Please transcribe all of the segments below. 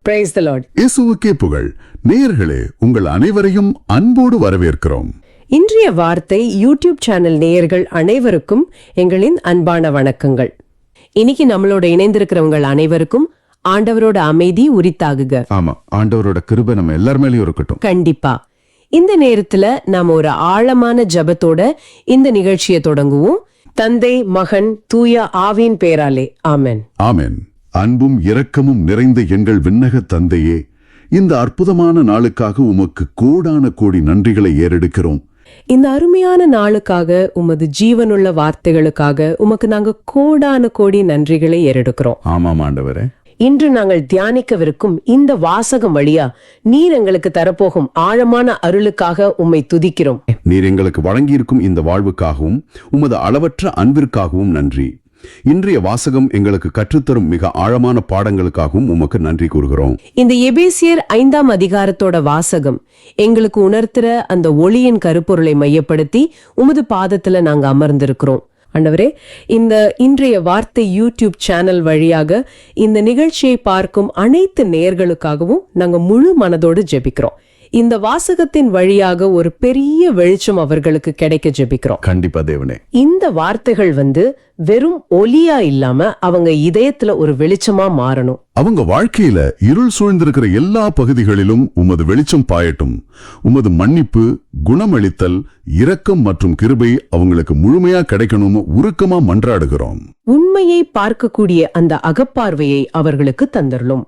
Praise the Lord. இயேசுவுக்கே புகழ். நேயர்களே, உங்கள் அனைவரையும் அன்போடு வரவேற்கிறோம். இன்றைய வார்த்தை யூடியூப் சேனல் நேயர்கள் அனைவருக்கும் எங்களின் அன்பான வணக்கங்கள். இன்னைக்கு நம்மளோட இணைந்திருக்கிறவங்கள் அனைவருக்கும் ஆண்டவரோட அமைதி உரித்தாகுக. ஆமா, ஆண்டவரோட கிருபை நம்ம எல்லார் மேலயும் இருக்கட்டும். கண்டிப்பா. இந்த நேரத்துல நாம ஒரு ஆழமான ஜெபத்தோட இந்த நிகழ்ச்சியை தொடங்குவோம். தந்தை, மகன், தூய ஆவியின் பேராலே. ஆமென். ஆமென். அன்பும் இரக்கமும் நிறைந்த எங்கள் விண்ணக தந்தையே, இந்த அற்புதமான நாளுக்காக உமக்கு கோடான கோடி நன்றிகளை ஏறெடுக்கிறோம். இந்த அருமையான நாளுக்காக, உமது ஜீவனுள்ள வார்த்தைகளுக்காக உமக்கு நாங்க கோடான கோடி நன்றிகளை ஏறெடுக்கிறோம். ஆமாம் ஆண்டவரே. இன்று நாங்கள் தியானிக்கவிருக்கும் இந்த வாசகம் வழியா நீர் எங்களுக்கு தரப்போகும் ஆழமான அருளுக்காக உம்மை துதிக்கிறோம். நீர் எங்களுக்கு வழங்கியிருக்கும் இந்த வாழ்வுக்காகவும் உமது அளவற்ற அன்பிற்காகவும் நன்றி. இன்றைய வாசகம் எங்களுக்கு கற்றுத்தரும் மிக ஆழமான பாடங்களுக்காகவும் உமக்கு நன்றி கூறுகிறோம். இந்த எபேசியர் 5ஆம் அதிகாரத்தோட வாசகம் எங்களுக்கு உணர்த்துற அந்த ஒளியின் கருப்பொருளை மையப்படுத்தி உமது பாதத்துல நாங்க அமர்ந்திருக்கிறோம். ஆண்டவரே, இந்த இன்றைய வார்த்தை யூடியூப் சேனல் வழியாக இந்த நிகழ்ச்சியை பார்க்கும் அனைத்து நேயர்களுக்காகவும் நாங்க முழு மனதோடு ஜெபிக்கிறோம். இந்த வாசகத்தின் வழியாக ஒரு பெரிய வெளிச்சம் அவர்களுக்கு கிடைக்க ஜெபிக்கிறோம். கண்டிப்பா தேவனே. இந்த வார்த்தைகள் வெறும் ஒலியா இல்லாம அவங்க இதயத்துல ஒரு வெளிச்சமா மாறணும். அவங்க வாழ்க்கையில இருள் சூழ்ந்திருக்கிற எல்லா பகுதிகளிலும் உமது வெளிச்சம் பாயட்டும். உமது மன்னிப்பு, குணமளித்தல், இரக்கம் மற்றும் கிருபை அவங்களுக்கு முழுமையா கிடைக்கணும்னு உருக்கமா மன்றாடுகிறோம். உண்மையை பார்க்கக்கூடிய அந்த அகப்பார்வையை அவர்களுக்கு தந்தரலும்.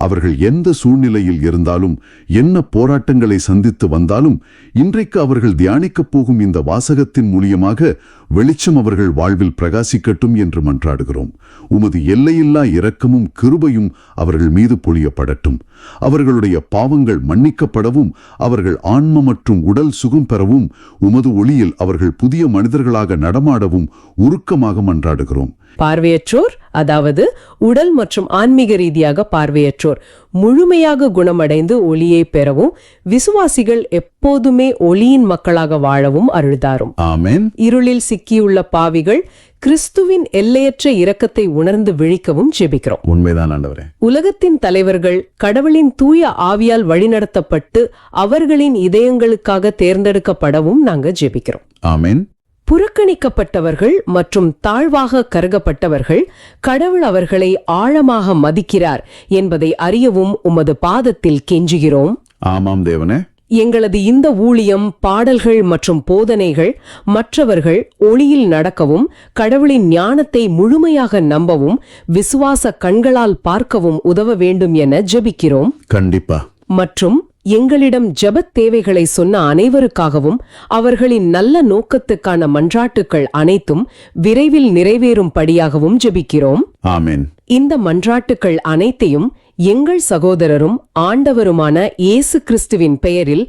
அவர்கள் எந்த சூழ்நிலையில் இருந்தாலும், என்ன போராட்டங்களை சந்தித்து வந்தாலும், இன்றைக்கு அவர்கள் தியானிக்கப் போகும் இந்த வாசகத்தின் மூலியமாக வெளிச்சம் அவர்கள் வாழ்வில் பிரகாசிக்கட்டும் என்று மன்றாடுகிறோம். உமது எல்லையில்லா இரக்கமும் கிருபையும் அவர்கள் மீது பொழியப்படட்டும். அவர்களுடைய பாவங்கள் மன்னிக்கப்படவும், அவர்கள் ஆன்ம மற்றும் உடல் சுகம் பெறவும், உமது ஒளியில் அவர்கள் புதிய மனிதர்களாக நடமாடவும் உருக்கமாக மன்றாடுகிறோம். பார்வையற்றோர், அதாவது உடல் மற்றும் ஆன்மீக ரீதியாக பார்வையற்றோர் முழுமையாக குணமடைந்து ஒளியை பெறவும், விசுவாசிகள் எப்போதுமே ஒளியின் மக்களாக வாழவும் அருள்தாரும். ஆமென். இருளில் சிக்கியுள்ள பாவிகள் கிறிஸ்துவின் எல்லையற்ற இரக்கத்தை உணர்ந்து விழிக்கவும் ஜெபிக்கிறோம். உண்மைதான் ஆண்டவரே. உலகத்தின் தலைவர்கள் கடவுளின் தூய ஆவியால் வழிநடத்தப்பட்டு அவர்களின் இதயங்களுக்காக தேர்ந்தெடுக்கப்படவும் நாங்க ஜெபிக்கிறோம். ஆமென். புறக்கணிக்கப்பட்டவர்கள் மற்றும் தாழ்வாக கருதப்பட்டவர்கள் கடவுள் அவர்களை ஆழமாக மதிக்கிறார் என்பதை அறியவும் உமது பாதத்தில் கெஞ்சுகிறோம். ஆமாம் தேவனே. எங்களது இந்த ஊழியம், பாடல்கள் மற்றும் போதனைகள் மற்றவர்கள் ஒளியில் நடக்கவும், கடவுளின் ஞானத்தை முழுமையாக நம்பவும், விசுவாச கண்களால் பார்க்கவும் உதவ வேண்டும் என ஜெபிக்கிறோம். கண்டிப்பா. மற்றும் எங்களிடம் ஜெபத் தேவைகளை சொன்ன அனைவருக்காகவும் அவர்களின் நல்ல நோக்கத்துக்கான மன்றாட்டுக்கள் அனைத்தும் விரைவில் நிறைவேறும்படியாகவும் ஜெபிக்கிறோம். ஆமென். இந்த மன்றாட்டுக்கள் அனைத்தையும் எங்கள் சகோதரரும் ஆண்டவருமான இயேசு கிறிஸ்துவின் பெயரில்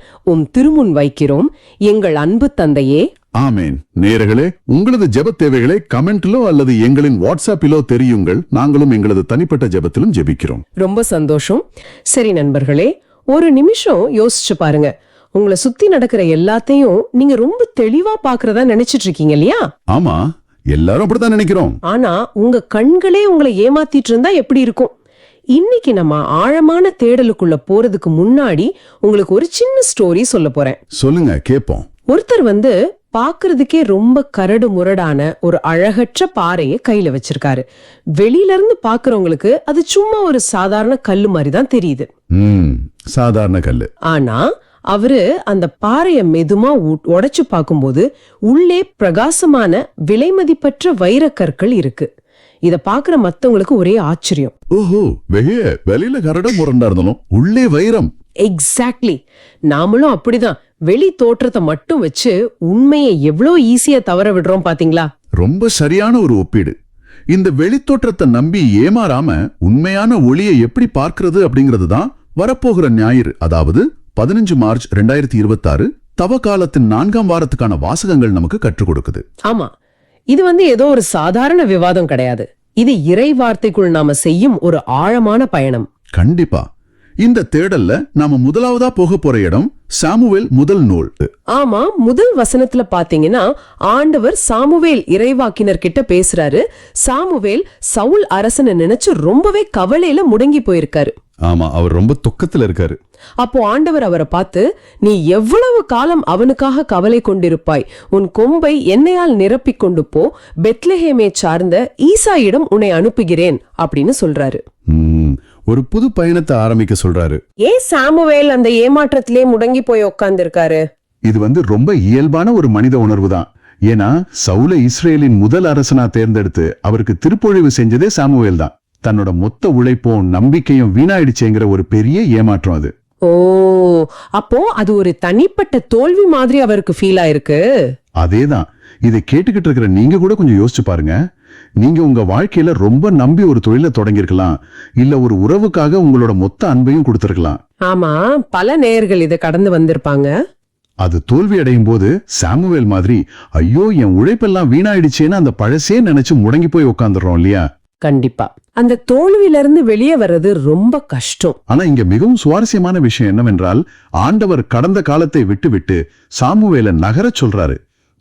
திருமுன் வைக்கிறோம், எங்கள் அன்பு தந்தையே. ஆமென். நேயர்களே, உங்களது ஜெபத் தேவைகளை கமெண்ட்லோ அல்லது எங்களின் வாட்ஸ்அப்பிலோ தெரியுங்கள். நாங்களும் எங்களது தனிப்பட்ட ஜெபத்திலும் ஜெபிக்கிறோம். ரொம்ப சந்தோஷம். சரி நண்பர்களே, ஒரு நிமிஷம் யோசிச்சு பாருங்க. உங்களை சுத்தி நடக்கிற எல்லாத்தையும் நீங்க ரொம்ப தெளிவா பாக்குறதா நினைச்சிட்டு இருக்கீங்க இல்லையா? ஆமா, எல்லாரும் அப்படித்தான் நினைக்கிறோம். ஆனா உங்க கண்களே உங்களை ஏமாத்திட்டு இருந்தா எப்படி இருக்கும்? இன்னைக்கு நம்ம ஆழமான தேடலுக்குள்ள போறதுக்கு முன்னாடி உங்களுக்கு ஒரு சின்ன ஸ்டோரி சொல்ல போறேன். சொல்லுங்க, கேப்போம். ஒருத்தர் பாக்குறதுக்கே ரொம்ப கரடு முரடான ஒரு அழகற்ற பாறையை கையில வச்சிருக்காரு. வெளியில இருந்து பாக்குறவங்களுக்கு அது சும்மா ஒரு சாதாரண கல்லு மாதிரிதான் தெரியுது. சாதாரண கல்லு. ஆனா அவரு அந்த பாறைய மெதுமா உடைச்சு பார்க்கும்போது உள்ளே பிரகாசமான விலைமதிப்பற்ற வைரக்கற்கள் இருக்கு. இத பாக்குற மத்தவங்களுக்கு ஒரே ஆச்சரியம். ஓஹோ, வெளியில கரட முரண்டா இருந்தாலும் உள்ளே வைரம். எக்ஸாக்ட்லி. நாமளும் அப்படிதான் வெளி தோற்றத்தை மட்டும் வச்சு உண்மையை எவ்வளவு ஈஸியா தவற விடுறோம் பாத்தீங்களா? ரொம்ப சரியான ஒரு ஒப்பீடு. இந்த வெளித்தோற்றத்தை நம்பி ஏமாறாம உண்மையான ஒளியை எப்படி பார்க்கிறது அப்படிங்கிறது தான் வரப்போகிற ஞாயிறு, அதாவது 15 மார்ச் 2026 தவ காலத்தின் 4ஆம் வாரத்துக்கான வாசகங்கள் நமக்கு கற்றுக் கொடுக்குது. ஆமா, இது ஏதோ ஒரு சாதாரண விவாதம் கிடையாது. இது இறை வார்த்தைக்குள் நாம செய்யும் ஒரு ஆழமான பயணம். கண்டிப்பா. இந்த தேடல்ல நாம முதலாவதா போக போற இடம் சாமுவேல் முதல் நூல். ஆமா, முதல் வசனத்துல பாத்தீங்கன்னா ஆண்டவர் சாமுவேல் இறைவாக்கினர் கிட்ட பேசுறாரு. சாமுவேல் சவுல் அரசனை நினைச்சு ரொம்பவே கவலையில முடங்கி போயிருக்காரு. ஆமா, அவர் ரொம்ப துக்கத்துல இருக்காரு. அப்போ ஆண்டவர் அவரை பார்த்து, நீ எவ்வளவு காலம் அவனுக்காக கவலை கொண்டிருப்பாய், உன் கொம்பை எண்ணெயால் நிரப்பிக் கொண்டு போ, பெத்லஹேமை சார்ந்த ஈசாயிடம் உன்னை அனுப்புகிறேன் அப்படின்னு சொல்றாரு. ஒரு புது பயணத்தை ஆரம்பிக்க சொல்றாரு. ஏன் சாமுவேல் அந்த ஏமாற்றத்திலே முடங்கி போய் உட்கார்ந்து இருக்காரு? இது ரொம்ப இயல்பான ஒரு மனித உணர்வு தான். ஏன்னா சவுலை இஸ்ரேலின் முதல் அரசனா தேர்ந்தெடுத்து அவருக்கு திருப்பொழிவு செஞ்சதே சாமுவேல் தான். தன்னோட மொத்த உழைப்பும் நம்பிக்கையும் வீணாயிடுச்சேங்கிற ஒரு பெரிய ஏமாற்றம் அது. ஓ, அப்போ அது ஒரு தனிப்பட்ட தோல்வி மாதிரி அவருக்கு ஃபீல் ஆயிருக்கு. அதேதான். இதை கேட்டுக்கிட்டு இருக்கிற நீங்க கூட கொஞ்சம் யோசிச்சு பாருங்க. நீங்க உங்க வாழ்க்கையில ரொம்ப நம்பி ஒரு தொழிலை தொடங்கியிருக்கலாம், இல்ல ஒரு உறவுக்காக உங்களோட மொத்த அன்பையும் கொடுத்திருக்கலாம். ஆமா, பல நேயர்கள் இதை கடந்து வந்திருப்பாங்க. அது தோல்வி அடையும் போது சாமுவேல் மாதிரி ஐயோ என் உழைப்பெல்லாம் வீணாயிடுச்சேன்னு அந்த பழசே நினைச்சு முடங்கி போய் உட்காந்துடுறோம் இல்லையா? கண்டிப்பா அந்த தோல்வியில இருந்து வெளியே வர்றது ரொம்ப கஷ்டம். ஆனா இங்க மிகவும் சுவாரஸ்யமான விஷயம் என்னவென்றால், ஆண்டவர் கடந்த காலத்தை விட்டு சாமுவேலை நகரச் சொல்றாரு.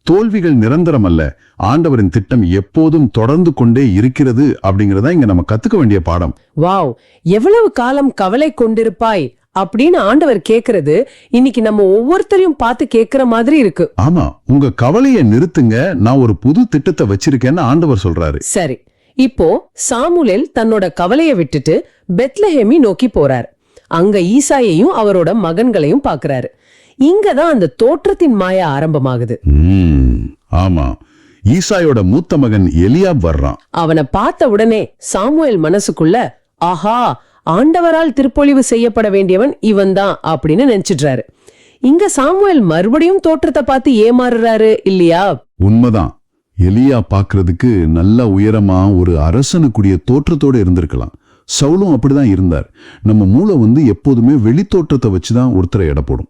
தோல்விகள் நிரந்தரம் அல்ல, ஆண்டவரின் திட்டம் எப்போதும் தொடர்ந்து கொண்டே இருக்கிறது அப்படிங்கறத இங்க நம்ம கத்துக்க வேண்டிய பாடம். வாவ், எவ்வளவு காலம் கவலை கொண்டிருப்பாய் அப்படின்னு ஆண்டவர் கேக்குறது இன்னைக்கு நம்ம ஒவ்வொருத்தரையும் பார்த்து கேக்குற மாதிரி இருக்கு. ஆமா, உங்க கவலையை நிறுத்துங்க, நான் ஒரு புது திட்டத்தை வச்சிருக்கேன்னு ஆண்டவர் சொல்றாரு. சரி, இப்போ சாமுவேல் தன்னோட கவலையை விட்டுட்டு பெத்லஹேமி நோக்கி போறார். அங்க ஈசாயையும் அவரோட மகன்களையும் பாக்குறாரு. இங்கதான் அந்த தோற்றத்தின் மாயா ஆரம்பமாகுது. ஆமா, ஈசாயோட மூத்த மகன் எலியாப் வர்றான். அவனை பார்த்த உடனே சாமுவேல் மனசுக்குள்ள, ஆஹா, ஆண்டவரால் திருப்பொழிவு செய்யப்பட வேண்டியவன் இவன் தான் அப்படின்னு நினைச்சிடுறாரு. இங்க சாமுவேல் மறுபடியும் தோற்றத்தை பார்த்து ஏமாறுறாரு இல்லையா? உண்மைதான். எலியா பாக்குறதுக்கு நல்ல உயரமா ஒரு அரசனுக்குரிய தோற்றத்தோட இருந்திருக்கலாம். சவுலும் அப்படிதான் இருந்தார். நம்ம மூளை எப்போதுமே வெளி தோற்றத்தை வச்சுதான் ஒருத்தரை எடை போடும்.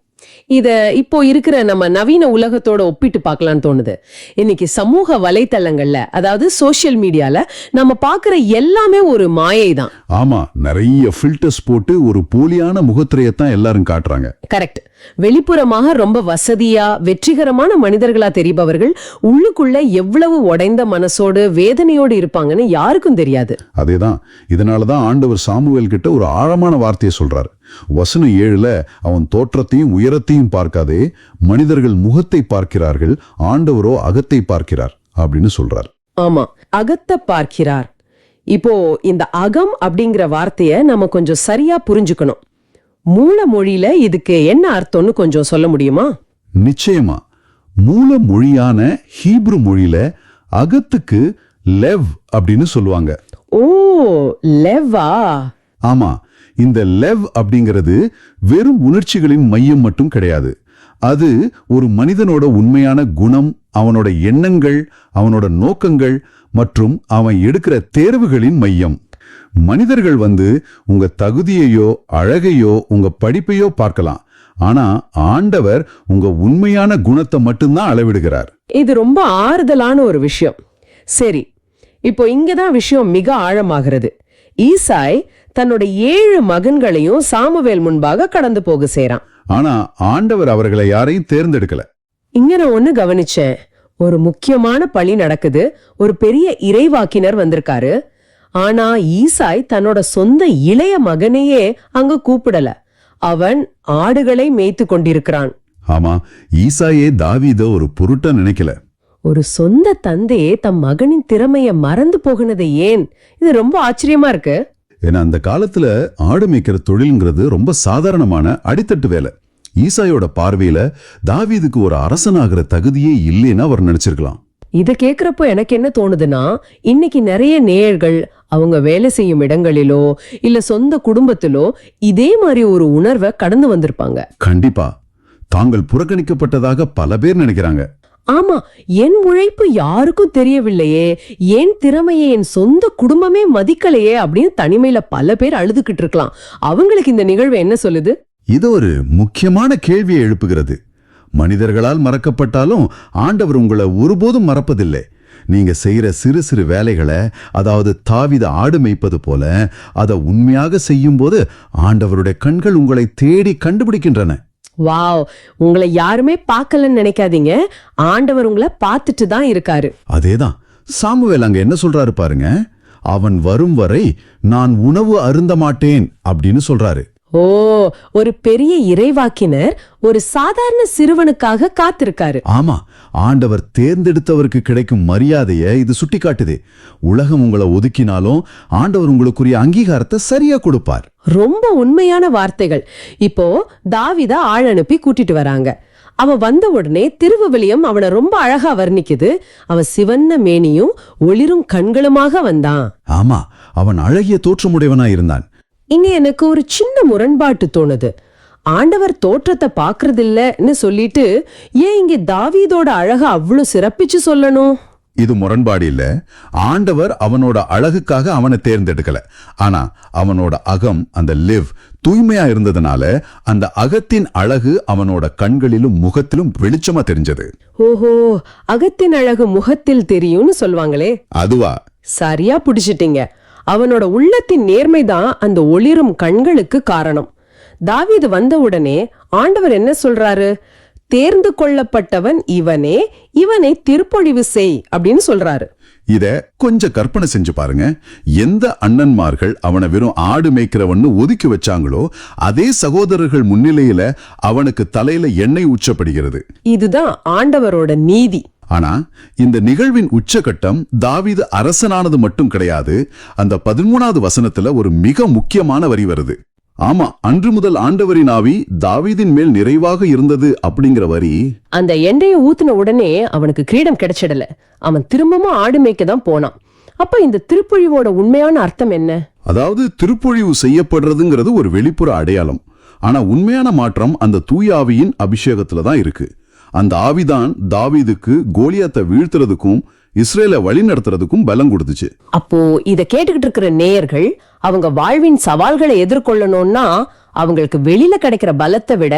இத இப்போ இருக்கிற நம்ம நவீன உலகத்தோட ஒப்பிட்டு பார்க்கலான்னு தோணுது. இன்னைக்கு சமூக வலைத்தளங்கள்ல, அதாவது சோசியல் மீடியால நம்ம பாக்குற எல்லாமே ஒரு மாயை தான். ஆமா, நிறைய ஃபில்டர்ஸ் போட்டு ஒரு போலியான முகத்திரையத்தான் எல்லாரும் காட்டுறாங்க. கரெக்ட். வெளிப்புறமாக ரொம்ப வசதியா வெற்றிகரமான மனிதர்களா தெரிபவர்கள் உள்ளுக்குள்ள எவ்வளவு உடைந்த மனசோடு வேதனையோடு இருப்பாங்கன்னு யாருக்கும் தெரியாது. அதேதான். இதனாலதான் ஆண்டவர் சாமுவேல் கிட்ட ஒரு ஆழமான வார்த்தையை சொல்றாரு. வசனம் 7ல, அவன் தோற்றத்தையும் உயரத்தையும் பார்க்காதே, மனிதர்கள் முகத்தை பார்க்கிறார்கள், ஆண்டவரோ அகத்தை பார்க்கிறார் அப்படின்னு சொல்றார். ஆமா, அகத்தை பார்க்கிறார். இப்போ இந்த அகம் அப்படிங்கிற வார்த்தைய நம்ம கொஞ்சம் சரியா புரிஞ்சுக்கணும். மூல மொழியில இதுக்கு என்ன அர்த்தம்னு கொஞ்சம் சொல்ல முடியுமா? நிச்சயமா. மூல மொழியான ஹீப்ரு மொழியில அகத்துக்கு லெவ் அப்படின்னு சொல்லுவாங்க. ஓ, லெவ்வா? ஆமா, இந்த லெவ் அப்படிங்கிறது வெறும் உணர்ச்சிகளின் மையம் மட்டும் கிடையாது. அது ஒரு மனிதனோட உண்மையான குணம், அவனோட எண்ணங்கள், அவனோட நோக்கங்கள் மற்றும் அவன் எடுக்கிற தேர்வுகளின் மையம். மனிதர்கள் உங்க தகுதியையோ அழகையோ உங்க படிப்பையோ பார்க்கலாம், ஆனா ஆண்டவர் உங்க உண்மையான குணத்தை மட்டும்தான் அளவிடுகிறார். இது ரொம்ப ஆறுதலான ஒரு விஷயம். சரி, இப்போ இங்கதான் விஷயம் மிக ஆழமாகிறது. ஈசாய் தன்னோட 7 மகன்களையும் சாமுவேல் முன்பாக கடந்து போக செய்றான். ஆனா ஆண்டவர் அவர்களை யாரையும் தேர்ந்தெடுக்கல. இங்க நான் ஒண்ணு கவனிச்சேன். ஒரு முக்கியமான பழி நடக்குது. ஒரு பெரிய இறைவாக்கினர் வந்திருக்காரு. ஆனா ஈசாய் தன்னோட சொந்த இளைய மகனையே அங்க கூப்பிடல. அவன் ஆடுகளை மேய்த்து கொண்டிருக்கிறான். ஆமா, ஈசாயே தாவீத ஒரு பொருட்டா நினைக்கல. ஒரு சொந்த தந்தையே தம் மகனின் திறமைய மறந்து போகினது ஏன்? இது ரொம்ப ஆச்சரியமா இருக்கு. ஏன்னா அந்த காலத்துல ஆடு மேய்க்கிற தொழில்ங்கிறது ரொம்ப சாதாரணமான அடித்தட்டு வேலை. ஈசாயோட பார்வையில தாவீதுக்கு ஒரு அரசனாகிற தகுதியே இல்லைன்னு அவர் நினைச்சிருக்கலாம். இத கேக்குறப்போ எனக்கு என்ன தோணுதுன்னா, இன்னைக்கு நிறைய நேயர்கள் அவங்க வேலை செய்யும் இடங்களிலோ இல்ல சொந்த குடும்பத்திலோ இதே மாதிரி ஒரு உணர்வை கடந்து வந்திருப்பாங்க. கண்டிப்பா. தாங்கள் புறக்கணிக்கப்பட்டதாக பல பேர் நினைக்கிறாங்க. ஆமா, என் உழைப்பு யாருக்கும் தெரியவில்லையே, என் திறமையை என் சொந்த குடும்பமே மதிக்கலையே அப்படின்னு தனிமையில பல பேர் அழுதுகிட்டு இருக்கலாம். அவங்களுக்கு இந்த நிகழ்வு என்ன சொல்லுது? இது ஒரு முக்கியமான கேள்வியை எழுப்புகிறது. மனிதர்களால் மறக்கப்பட்டாலும் ஆண்டவர் உங்களை ஒருபோதும் மறப்பதில்லை. நீங்க செய்யற சிறு சிறு வேலைகளை, அதாவது தாவீது ஆடு மேய்ப்பது போல, அதை உண்மையாக செய்யும் போது ஆண்டவருடைய கண்கள் உங்களை தேடி கண்டுபிடிக்கின்றன. வாவ், உங்களை யாருமே பார்க்கலன்னு நினைக்காதீங்க. ஆண்டவர் உங்களை பார்த்துட்டு தான் இருக்காரு. அதேதான் சாமுவேல் அங்க என்ன சொல்றாரு பாருங்க. அவன் வரும் வரை நான் உணவு அருந்த மாட்டேன் அப்படின்னு சொல்றாரு. ஓ, ஒரு பெரிய இறைவாக்கினர் ஒரு சாதாரண சிறுவனுக்காக காத்திருக்காரு. ஆமா, ஆண்டவர் தேர்ந்தெடுத்தவருக்கு கிடைக்கும் மரியாதையை இது சுட்டிக்காட்டுது. உலகம் உங்களை ஒதுக்கினாலும் ஆண்டவர் உங்களுக்குரிய அங்கீகாரத்தை சரியா கொடுப்பார். ரொம்ப உண்மையான வார்த்தைகள். இப்போ தாவீத ஆள் அனுப்பி கூட்டிட்டு வராங்க. அவன் வந்த உடனே திருவுவிலியம் அவனை ரொம்ப அழகா வர்ணிக்குது. அவன் சிவந்த மேனியும் ஒளிரும் கண்களுமாக வந்தான். ஆமா, அவன் அழகிய தோற்றமுடையவனா இருந்தான். இங்க எனக்கு ஒரு சின்ன முரண்பாட்டு தோணுது. ஆண்டவர் தோற்றத்தை பாக்குறதில்லன்னு சொல்லிட்டு ஏன் இங்க தாவீதோட அழக அவ்வளவு சிறப்பிச்சு சொல்லணும்? இது முரண்பாடு இல்ல. ஆண்டவர் அவனோட அழகுக்காக அவனை தேர்ந்தெடுக்கல. ஆனா அவனோட அகம், அந்த லிவ், தூய்மையா இருந்ததுனால அந்த அகத்தின் அழகு அவனோட கண்களிலும் முகத்திலும் வெளிச்சமா தெரிஞ்சது. ஓஹோ, அகத்தின் அழகு முகத்தில் தெரியும்னு சொல்லுவாங்களே, அதுவா? சரியா புடிச்சிட்டீங்க. அவனோட உள்ளத்தின் நேர்மைதான் அந்த ஒளிரும் கண்களுக்கு காரணம். தாவீது வந்த உடனே ஆண்டவர் என்ன சொல்றாரு? தேர்ந்து கொள்ளப்பட்டவன் இவனே, இவனை திருப்பொழிவு செய் அப்படின்னு சொல்றாரு. இத கொஞ்சம் கற்பனை செஞ்சு பாருங்க. எந்த அண்ணன்மார்கள் அவனை வெறும் ஆடு மேய்க்கிறவன்னு ஒதுக்கி வச்சாங்களோ அதே சகோதரர்கள் முன்னிலையில அவனுக்கு தலையில எண்ணெய் ஊற்றப்படுகிறது. இதுதான் ஆண்டவரோட நீதி. ஆனா இந்த நிகழ்வின் உச்சகட்டம் தாவீது அரசனானது மட்டும் கிடையாது. அந்த 13வது வசனத்துல ஒரு மிக முக்கியமான வரி வருது. ஆமா, அன்று முதல் ஆண்டவரின் ஆவி தாவீதின் மேல் நிறைவாக இருந்தது அப்படிங்கிற வரி. அந்த எண்ணெயை ஊத்துன உடனே அவனுக்கு கிரீடம் கிடைச்சிடல. அவன் திரும்பவும் ஆடு மேய்க்க தான் போனான். அப்ப இந்த திருப்பொழிவோட உண்மையான அர்த்தம் என்ன? அதாவது திருப்பொழிவு செய்யப்படுறதுங்கிறது ஒரு வெளிப்புற அடையாளம். ஆனா உண்மையான மாற்றம் அந்த தூய ஆவியின் அபிஷேகத்துல தான் இருக்கு. அந்த ஆவிதான் தாவீதுக்கு கோலியாத்தை வீழ்த்துறதுக்கும் இஸ்ரேலை வழி நடத்துறதுக்கும் பலம் கொடுத்துச்சு. அப்போ இத கேட்டுக்கிட்டு இருக்கிற நேயர்கள் அவங்க வாழ்வின் சவால்களை எதிர்கொள்ளணும்னா அவங்களுக்கு வெளியில கிடைக்கிற பலத்தை விட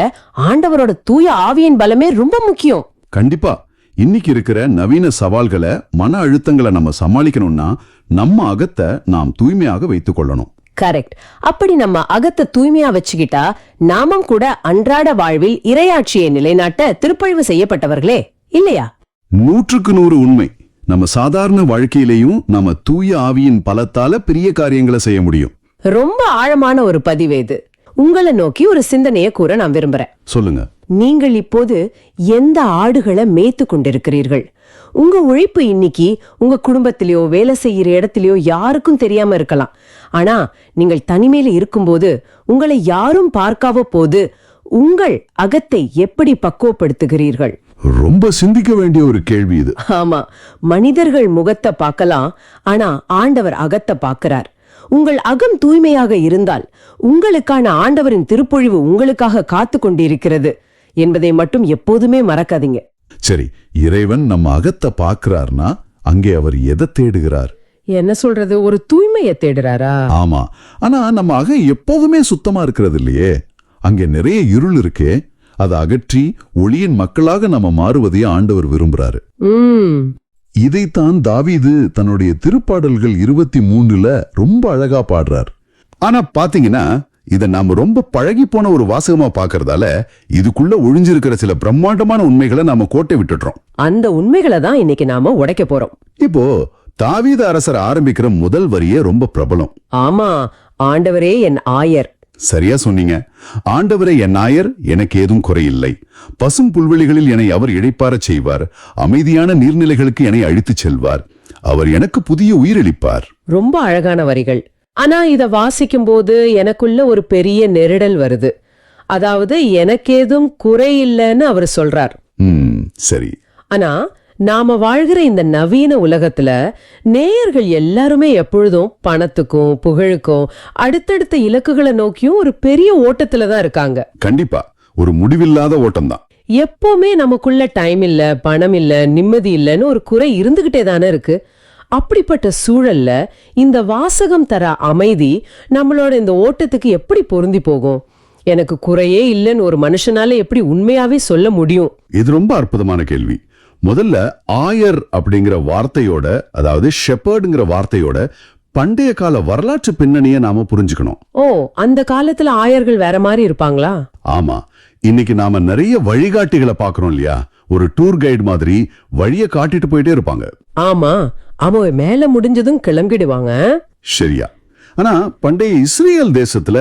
ஆண்டவரோட தூய ஆவியின் பலமே ரொம்ப முக்கியம். கண்டிப்பா. இன்னைக்கு இருக்கிற நவீன சவால்களை, மன அழுத்தங்களை நம்ம சமாளிக்கணும்னா நம்ம அகத்தை நாம் தூய்மையாக வைத்துக் கொள்ளணும். கரெக்ட். அப்படி நம்ம அகத்தை தூய்மையா வச்சுக்கிட்டா நாமும் கூட அன்றாட வாழ்வில் இறையாட்சியை நிலைநாட்ட திருப்பொழிவு செய்யப்பட்டவர்களே, இல்லையா? 100க்கு 100 உண்மை. நம்ம சாதாரண வாழ்க்கையிலையும் நம்ம தூய ஆவியின் பலத்தால பெரிய காரியங்களை செய்ய முடியும். ரொம்ப ஆழமான ஒரு பதிவு இது. உங்களை நோக்கி ஒரு சிந்தனையை கூற நான் விரும்புறேன். சொல்லுங்க. நீங்கள் இப்போது எந்த ஆடுகளை மேய்த்து கொண்டிருக்கிறீர்கள்? உங்க உழைப்பு இன்னைக்கு உங்க குடும்பத்திலயோ வேலை செய்யற இடத்திலயோ யாருக்கும் தெரியாம இருக்கலாம். ஆனா நீங்கள் தனிமையில இருக்கும்போது உங்களை யாரும் பார்க்காவ போது உங்கள் அகத்தை எப்படி பக்குவப்படுத்துகிறீர்கள்? ரொம்ப சிந்திக்க வேண்டிய ஒரு கேள்வி இது. ஆமா, மனிதர்கள் முகத்தை பார்க்கலாம், ஆனா ஆண்டவர் அகத்தை பார்க்கிறார். உங்கள் அகம் தூய்மையாக இருந்தால் உங்களுக்கான ஆண்டவரின் திருப்பொழிவு உங்களுக்காக காத்து கொண்டிருக்கிறது என்பதை மட்டும் எப்போதுமே மறக்காதீங்க. சரி, இறைவன் நம்ம அகத்தை பார்க்கிறார்னா அங்கே அவர் எதை தேடுகிறார்? என்ன சொல்றது? ஒரு தூய்மையை தேடுறாரா? ஆமா. ஆனா நம்ம அகம் எப்போதுமே சுத்தமா இருக்கிறது இல்லையே. அங்கே நிறைய இருள் இருக்கே. அதை அகற்றி ஒளியின் மக்களாக நம்ம மாறுவதையே ஆண்டவர் விரும்புறாரு. இதைத்தான் தாவீது தன்னுடைய திருப்பாடல்கள் 23ல ரொம்ப அழகா பாடுறார். ஆனா பாத்தீங்கன்னா இதை நாம ரொம்ப பழகி போன ஒரு வாசகமா பாக்குறதால இதுக்குள்ள ஒழிஞ்சிருக்கிற சில பிரம்மாண்டமான உண்மைகளை நாம கோட்டை விட்டுடுறோம். அந்த உண்மைகளை தான் இன்னைக்கு நாம உடைக்க போறோம். இப்போ தாவீது அரசர் ஆரம்பிக்கிற முதல் வரியே ரொம்ப பிரபலம். ஆமா, ஆண்டவரே என் ஆயர். சரியா சொன்னீங்க. ஆண்டவரே என் ஆயர், எனக்கு ஏதும் குறையில்லை. பசும் புல்வெளிகளில் என்னை அவர் இளைப்பாறச் செய்வார். அமைதியான நீர்நிலைகளுக்கு என்னை அழைத்துச் செல்வார். அவர் எனக்கு புதிய உயிரளிப்பார். ரொம்ப அழகான வரிகள். ஆனா இத வாசிக்கும் போது எனக்குள்ள ஒரு பெரிய நெருடல் வருது. அதாவது எனக்கேதும் குறையில்லைன்னு அவர் சொல்றார். சரி. ஆனா நாம வாழ்கிற இந்த நவீன உலகத்துல நேயர்கள் எல்லாருமே எப்பொழுதும் பணத்துக்கும் புகழுக்கும் அடுத்தடுத்த இலக்குகளை நோக்கியும் ஒரு பெரிய ஓட்டத்துலதான் இருக்காங்க. கண்டிப்பா, ஒரு முடிவில்லாத ஓட்டம் தான். எப்பவுமே நமக்குள்ள டைம் இல்ல, பணம் இல்ல, நிம்மதி இல்லன்னு ஒரு குறை இருந்துகிட்டே தானே இருக்கு. அப்படிப்பட்ட சூழல்ல இந்த வாசகம் தர அமைதி நம்மளோட இந்த ஓட்டத்துக்கு எப்படி பொருந்தி போகும்? எனக்கு குறையே இல்லைன்னு ஒரு மனுஷனால எப்படி உண்மையாவே சொல்ல முடியும்? இது ரொம்ப அற்புதமான கேள்வி. முதல்ல ஆயர் அப்படிங்கிற வார்த்தையோட, அதாவது ஷெப்பர்டுங்கிற வார்த்தையோட பண்டைய கால வரலாற்று பின்னணியை நாம புரிஞ்சுக்கணும். ஓ, அந்த காலத்துல ஆயர்கள் வேற மாதிரி இருப்பாங்களா? ஆமா, இன்னைக்கு நாம நிறைய வழிகாட்டிகளை பாக்குறோம் இல்லையா? ஒரு டூர் கைடு மாதிரி வழியை காட்டிட்டு போயிட்டே இருப்பாங்க. ஆமா, அவன் மேல முடிஞ்சதும் கிளம்பிடுவாங்க. சரியா? ஆனா பண்டைய இஸ்ரேல் தேசத்துல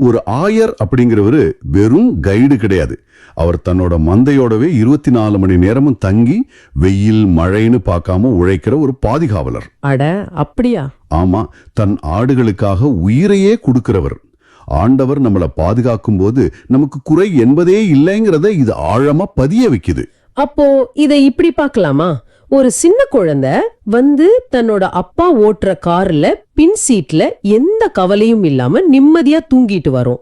ஒரு ஆயர் அப்படிங்கிறவரு வெறும் கைடு கிடையாது. அவர் தன்னோட மந்தையோடவே 24 மணி நேரமும் தங்கி வெயில் மழைன்னு பார்க்காம உழைக்கிற ஒரு பாதுகாவலர். அட, அப்படியா? ஆமா, தன் ஆடுகளுக்காக உயிரையே கொடுக்கிறவர். ஆண்டவர் நம்மளை பாதுகாக்கும் போது நமக்கு குறை என்பதே இல்லைங்கிறத இது ஆழமா பதிய வைக்குது. அப்போ இதை இப்படி பார்க்கலாமா? ஒரு சின்ன குழந்தை வந்து தன்னோட அப்பா ஓட்டுற கார்ல பின் சீட்ல எந்த கவலையும் இல்லாம நிம்மதியா தூங்கிட்டு வரும்.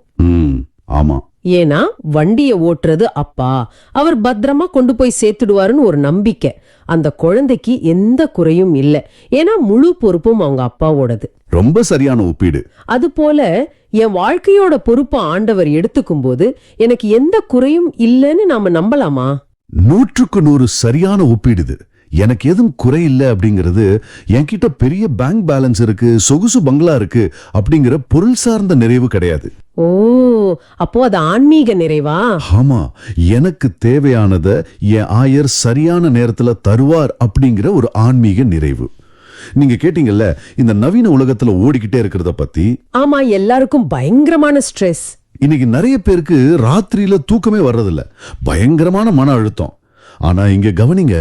ஆமா, ஏன்னா வண்டிய ஓட்டுறது அப்பா, அவர் பத்திரமா கொண்டு போய் சேர்த்துடுவாருன்னு ஒரு நம்பிக்கை. அந்த குழந்தைக்கு எந்த குறையும் இல்ல, ஏன்னா முழு பொறுப்பும் அவங்க அப்பாவோடது. ரொம்ப சரியான ஒப்பீடு. அது போல என் வாழ்க்கையோட பொறுப்பை ஆண்டவர் எடுத்துக்கும் போது எனக்கு எந்த குறையும் இல்லைன்னு நாம நம்பலாமா? 100க்கு 100 சரியான ஒப்பீடுது. எனக்கு எதுவும் குறை இல்லை அப்படிங்கிறது, என்கிட்ட பெரிய பேங்க் பேலன்ஸ் இருக்கு, சொகுசு பங்களா இருக்கு அப்படிங்கிற பொருள் சார்ந்த நிறைவு கிடையாது. ஓ, அப்போ அது ஆன்மீக நிறைவா? ஆமா, எனக்கு தேவையானத என் ஆயர் சரியான நேரத்துல தருவார் அப்படிங்கிற ஒரு ஆன்மீக நிறைவு. நீங்க கேட்டீங்கல்ல இந்த நவீன உலகத்துல ஓடிக்கிட்டே இருக்கிறத பத்தி. ஆமா, எல்லாருக்கும் பயங்கரமான ஸ்ட்ரெஸ். இன்னைக்கு நிறைய பேருக்கு ராத்திரியில தூக்கமே வர்றதில்ல, பயங்கரமான மன அழுத்தம். ஆனா இங்க கவனிங்க,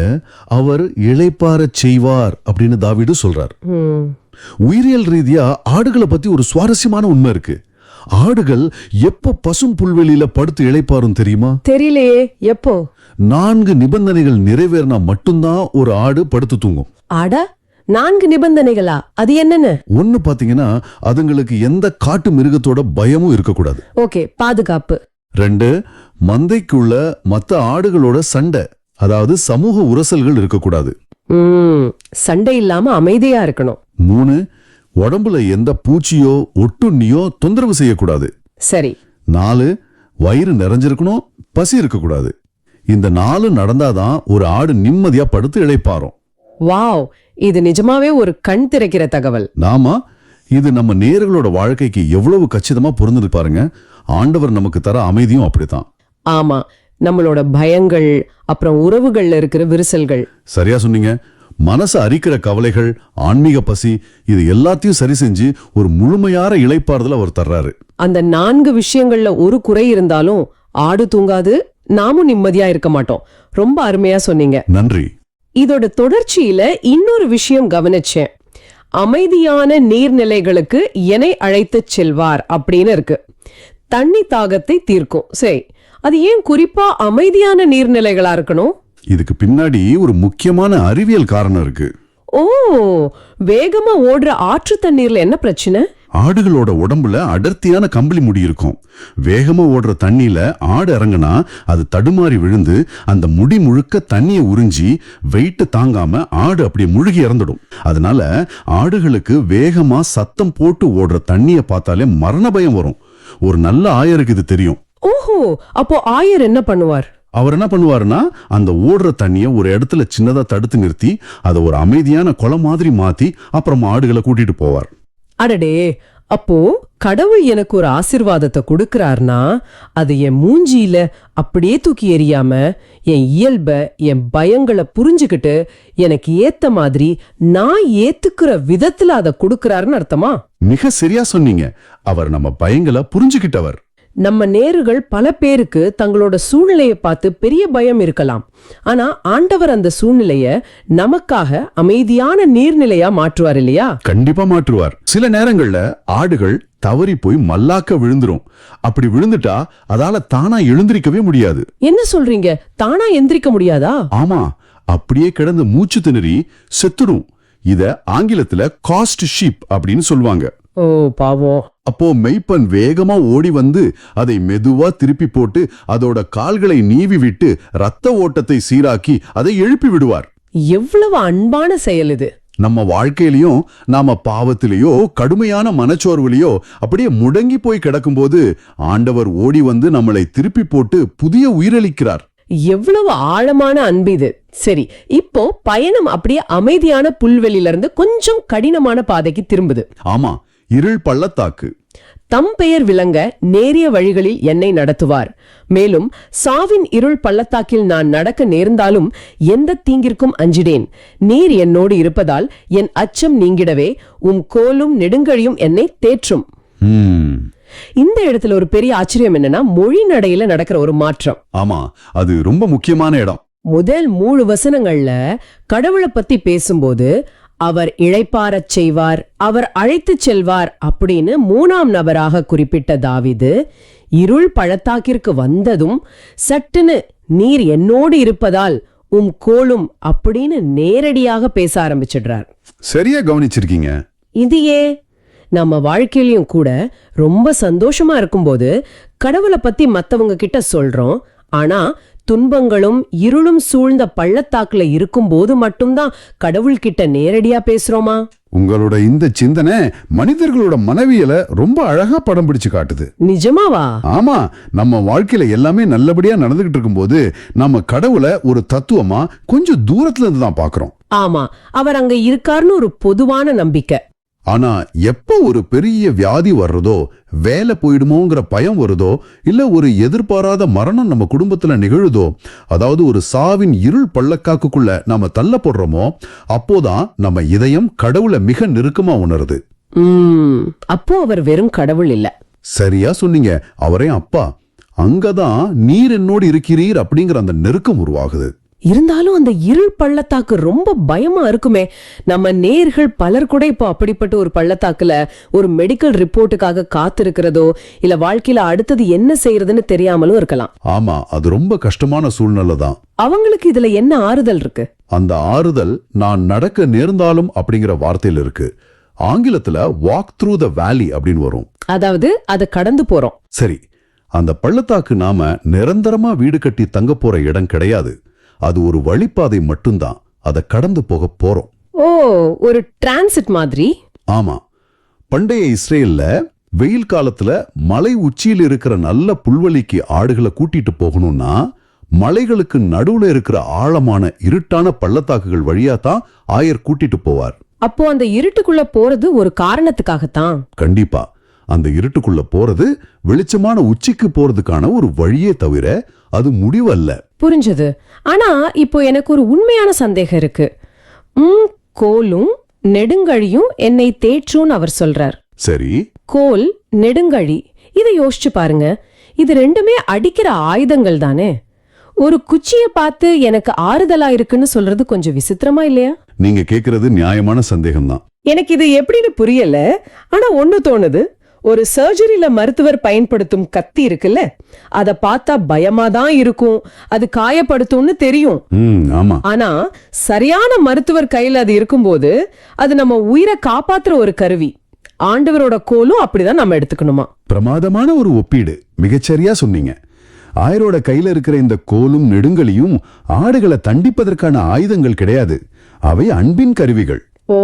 அவர் இளைப்பாறச் செய்வார் அப்படின்னு தாவீது சொல்றார். உயிரியல் ரீதியா ஆடுகளை பத்தி ஒரு சுவாரஸ்யமான உண்மை இருக்கு. ஆடுகள் எப்ப பசும் புல்வெளியில படுத்து இளைப்பாரும் தெரியுமா? தெரியலையே, எப்போ? 4 நிபந்தனைகள் நிறைவேறினா மட்டும்தான் ஒரு ஆடு படுத்து தூங்கும். அட, 4 நிபந்தனைகளா? அது என்னன்னு? ஒன்னு பாத்தீங்கன்னா, அதுங்களுக்கு எந்த காட்டு மிருகத்தோட பயமும் இருக்கக்கூடாது. ஓகே, பாதுகாப்பு. 2, மந்தைக்குள்ள மத்த ஆடுகளோட சண்டை, அதாவது சமூக உரசல்கள் இருக்கக்கூடாது. சண்டை இல்லாம அமைதியா இருக்கணும். 3, உடம்புல எந்த பூச்சியோ ஒட்டுண்ணியோ தொந்தரவு செய்யக்கூடாது. சரி. 4, வயிறு நிறைஞ்சிருக்கணும், பசி இருக்கக்கூடாது. இந்த 4 நடந்தாதான் ஒரு ஆடு நிம்மதியா படுத்து இளைப்பாரும். வாவ், இது நிஜமாவே ஒரு கண் திறக்கிற தகவல். நாம இது நம்ம நேயர்களோட வாழ்க்கைக்கு எவ்வளவு கச்சிதமா பொருந்தது பாருங்க. ஆண்டவர் நமக்கு தர அமைதியும் அப்படித்தான். ஆமா, நம்மளோட பயங்கள், அப்புறம் உறவுகள்ல இருக்கிற விரிசல்கள். சரியா சொன்னீங்க. மனசு அரிக்கிற கவலைகள், ஆன்மீக பசி, இது எல்லாத்தையும் சரி செஞ்சு ஒரு முழுமையான இளைப்பாறுதல் அவர் தர்றாரு. அந்த 4 விஷயங்கள்ல ஒரு குறை இருந்தாலும் ஆடு தூங்காது, நாமும் நிம்மதியா இருக்க மாட்டோம். ரொம்ப அருமையா சொன்னீங்க. நன்றி. இதோட தொடர்ச்சியில இன்னொரு விஷயம் கவனிச்சேன். அமைதியான நீர்நிலைகளுக்கு என்னை அழைத்துச் செல்வார் அப்படின்னு இருக்கு. தண்ணி தாகத்தை தீர்க்கும். சரி, அது ஏன் குறிப்பா அமைதியான நீர்நிலைகளா இருக்கணும்? இதுக்கு பின்னாடி ஒரு முக்கியமான அறிவியல் காரணம் இருக்கு. ஓ, வேகமா ஓடுற ஆற்று தண்ணீர்ல என்ன பிரச்சனை? ஆடுகளோட உடம்புல அடர்த்தியான கம்பளி முடி இருக்கும். வேகமா ஓடுற தண்ணியில ஆடு இறங்குனா அது தடுமாறி விழுந்து அந்த முடி முழுக்க தண்ணியை உறிஞ்சி வெயிட் தாங்காம ஆடு அப்படியே முழுகி இறந்துடும். அதனால ஆடுகளுக்கு வேகமா சத்தம் போட்டு ஓடுற தண்ணியை பார்த்தாலே மரண பயம் வரும். ஒரு நல்ல ஆயருக்கு இது தெரியும். ஓஹோ, அப்போ ஆயர் என்ன பண்ணுவார்? அவர் என்ன பண்ணுவாருன்னா, அந்த ஓடுற தண்ணியை ஒரு இடத்துல சின்னதா தடுத்து நிறுத்தி அதை ஒரு அமைதியான குளம் மாதிரி மாத்தி அப்புறம் ஆடுகளை கூட்டிட்டு போவார். அடடே, அப்போ கடவுள் எனக்கு ஒரு ஆசீர்வாதத்தை கொடுக்கறார்னா அது என் மூஞ்சியில அப்படியே தூக்கி எறியாம என் இயல்ப, என் பயங்களை புரிஞ்சுக்கிட்டு எனக்கு ஏத்த மாதிரி நான் ஏத்துக்கிற விதத்துல அதை கொடுக்கறாருன்னு அர்த்தமா? மிக சரியா சொன்னீங்க. அவர் நம்ம பயங்களை புரிஞ்சுக்கிட்டவர். நம்ம நேயர்கள் பல பேருக்கு தங்களோட சூழ்நிலையை பார்த்து பெரிய பயம் இருக்கலாம். ஆனா ஆண்டவர் அந்த சூழ்நிலைய நமக்காக அமைதியான நீர்நிலையா மாற்றுவார் இல்லையா? கண்டிப்பா மாற்றுவார். சில நேரங்கள்ல ஆடுகள் தவறி போய் மல்லாக்க விழுந்துரும். அப்படி விழுந்துட்டா அதால தானா எழுந்திருக்கவே முடியாது. என்ன சொல்றீங்க? தானா எந்திரிக்க முடியாதா? ஆமா, அப்படியே கிடந்து மூச்சு திணறி செத்துடும். இத ஆங்கிலத்துல காஸ்ட் ஷீப் அப்படின்னு சொல்லுவாங்க. ஓ பாவம். அப்போ மெய்ப்பன் வேகமா ஓடி வந்து அதை மெதுவா திருப்பி போட்டு அதோட கால்களை நீவி விட்டு ரத்த ஓட்டத்தை சீராக்கி அதை எழுப்பி விடுவார். எவ்வளவு அன்பான செயல் இது. நம்ம வாழ்க்கையிலயும் நாம பாவத்திலேயோ கடுமையான மனச்சோர்விலையோ அப்படியே முடங்கி போய் கிடக்கும்போது ஆண்டவர் ஓடி வந்து நம்மளை திருப்பி போட்டு புதிய உயிரளிக்கிறார். எவ்வளவு ஆழமான அன்பு இது. சரி, இப்போ பயணம் அப்படியே அமைதியான புல்வெளியில இருந்து கொஞ்சம் கடினமான பாதைக்கு திரும்புது. ஆமா, இருள் பள்ளத்தாக்கு. தம் பெயர் விளங்க நேரிய வழிகளில் என்னை நடத்துவார். மேலும் சாவின் இருள் பள்ளத்தாக்கில் நான் நடக்க நேர்ந்தாலும் எந்த தீங்கிற்கும் அஞ்சிடேன். நீர் என்னோடு இருப்பதால் என் அச்சம் நீங்கிடவே உம் கோலும் நெடுங்கழியும் என்னை தேற்றும். இந்த இடத்துல ஒரு பெரிய ஆச்சரியம் என்னன்னா, மொழி நடையில நடக்கிற ஒரு மாற்றம். ஆமா, அது ரொம்ப முக்கியமான இடம். முதல் 3 வசனங்கள்ல கடவுளை பத்தி பேசும்போது அவர் இளைப்பாறச் செய்வார், அவர் அழைத்துச் செல்வார் அப்படின்னு 3ஆம் நபராக குறிப்பிட்ட தாவீது இருள் பள்ளத்தாக்கிற்கு வந்ததும் சட்டுன்னு நீர் என்னோடு இருப்பதால் உம் கோலும் அப்படின்னு நேரடியாக பேச ஆரம்பிச்சிடுறார். சரியா கவனிச்சிருக்கீங்க. இது ஏன் நம்ம வாழ்க்கையிலயும் கூட ரொம்ப சந்தோஷமா இருக்கும்போது கடவுளை பத்தி மத்தவங்க கிட்ட சொல்றோம், ஆனா துன்பங்களும் இருளும் சூழ்ந்த பள்ளத்தாக்குல இருக்கும் போது மட்டும்தான் கடவுள்கிட்ட நேரடியா பேசுறோமா? உங்களோட இந்த சிந்தனை மனிதர்களோட மனவியல ரொம்ப அழகா படம் பிடிச்சு காட்டுது. நிஜமாவா? ஆமா, நம்ம வாழ்க்கையில எல்லாமே நல்லபடியா நடந்துகிட்டு இருக்கும்போது நம்ம கடவுளை ஒரு தத்துவமா கொஞ்சம் தூரத்துல இருந்து தான் பாக்குறோம். ஆமா, அவர் அங்க இருக்காருன்னு ஒரு பொதுவான நம்பிக்கை. ஆனா எப்போ ஒரு பெரிய வியாதி வர்றதோ, வேலை போயிடுமோங்கிற பயம் வருதோ, இல்ல ஒரு எதிர்பாராத மரணம் நம்ம குடும்பத்துல நிகழுதோ, அதாவது ஒரு சாவின் இருள் பள்ளக்காக்குள்ள நாம தள்ளப்படுறோமோ, அப்போதான் நம்ம இதயம் கடவுளை மிக நெருக்கமா உணருது. அப்போ அவர் வெறும் கடவுள் இல்ல. சரியா சொன்னீங்க, அவரே அப்பா. அங்கதான் நீர் என்னோடு இருக்கிறீர் அப்படிங்கிற அந்த நெருக்கம் உருவாகுது. இருந்தாலும் அந்த இருள் பள்ளத்தாக்கு ரொம்ப பயமா இருக்குமே. நம்ம நேர்கள் பலர் கூட இப்போ அப்படிப்பட்ட ஒரு பள்ளத்தாக்குல ஒரு மெடிக்கல் ரிப்போர்ட்டுக்காக காத்திருக்கிறதோ, இல்ல வாழ்க்கையில அடுத்தது என்ன செய்யறதுன்னு தெரியாமலும் இருக்கலாம். ஆமா, அது ரொம்ப கஷ்டமான சூழ்நிலை தான். அவங்களுக்கு இதுல என்ன ஆறுதல் இருக்கு? அந்த ஆறுதல் நான் நடக்க நேர்ந்தாலும் அப்படிங்கிற வார்த்தையில இருக்கு. ஆங்கிலத்துல வாக் த்ரூ த வேலி அப்படின்னு வரும். அதாவது அதை கடந்து போறோம். சரி, அந்த பள்ளத்தாக்கு நாம நிரந்தரமா வீடு கட்டி தங்க போற இடம் கிடையாது. அது ஒரு வழிப்பாதை மட்டும்தான். அதை கடந்து போக போறோம். ஓ, ஒரு டிரான்சிட் மாதிரி. ஆமா, பண்டைய இஸ்ரேல்ல வெயில் காலத்துல மலை உச்சியில் இருக்கிற நல்ல புல்வெளிக்கு ஆடுகளை கூட்டிட்டு போகணும்னா மலைகளுக்கு நடுவுல இருக்கிற ஆழமான இருட்டான பள்ளத்தாக்குகள் வழியா தான் ஆயர் கூட்டிட்டு போவார். அப்போ அந்த இருட்டுக்குள்ள போறது ஒரு காரணத்துக்காகத்தான். கண்டிப்பா, அந்த இருட்டுக்குள்ள போறது வெளிச்சமான உச்சிக்கு போறதுக்கான ஒரு வழியே தவிர அது முடிவல்ல. புரிஞ்சது. ஆனா இப்போ எனக்கு ஒரு உண்மையான சந்தேகம் இருக்கு. கோலும் நெடுங்கழியும் என்னை தேற்றும்னு அவர் சொல்றார். சரி, கோல் நெடுங்கழி, இதை யோசிச்சு பாருங்க. இது ரெண்டுமே அடிக்கிற ஆயுதங்கள் தானே. ஒரு குச்சிய பார்த்து எனக்கு ஆறுதலா இருக்குன்னு சொல்றது கொஞ்சம் விசித்திரமா இல்லையா? நீங்க கேக்குறது நியாயமான சந்தேகம் தான். எனக்கு இது எப்படின்னு புரியல. ஆனா ஒண்ணு தோணுது. ஒரு சர்ஜரியில மருத்துவர் பயன்படுத்தும் கத்தி இருக்குல்ல, அத பார்த்தா பயமாதான் இருக்கும், அது காயப்படுத்தும்னு தெரியும். ஆமா, ஆனா சரியான மருத்துவர் கையில அது இருக்கும்போது அது நம்ம உயிரை காப்பாத்துற ஒரு கருவி. ஆண்டவரோட கோலும் அப்படிதான் நம்ம எடுத்துக்கணுமா? பிரமாதமான ஒரு ஒப்பீடு, மிகச்சரியா சொன்னீங்க. ஆயரோட கையில இருக்கிற இந்த கோலும் நெடுங்கலியும் ஆடுகளை தண்டிப்பதற்கான ஆயுதங்கள் கிடையாது. அவை அன்பின் கருவிகள். ஓ,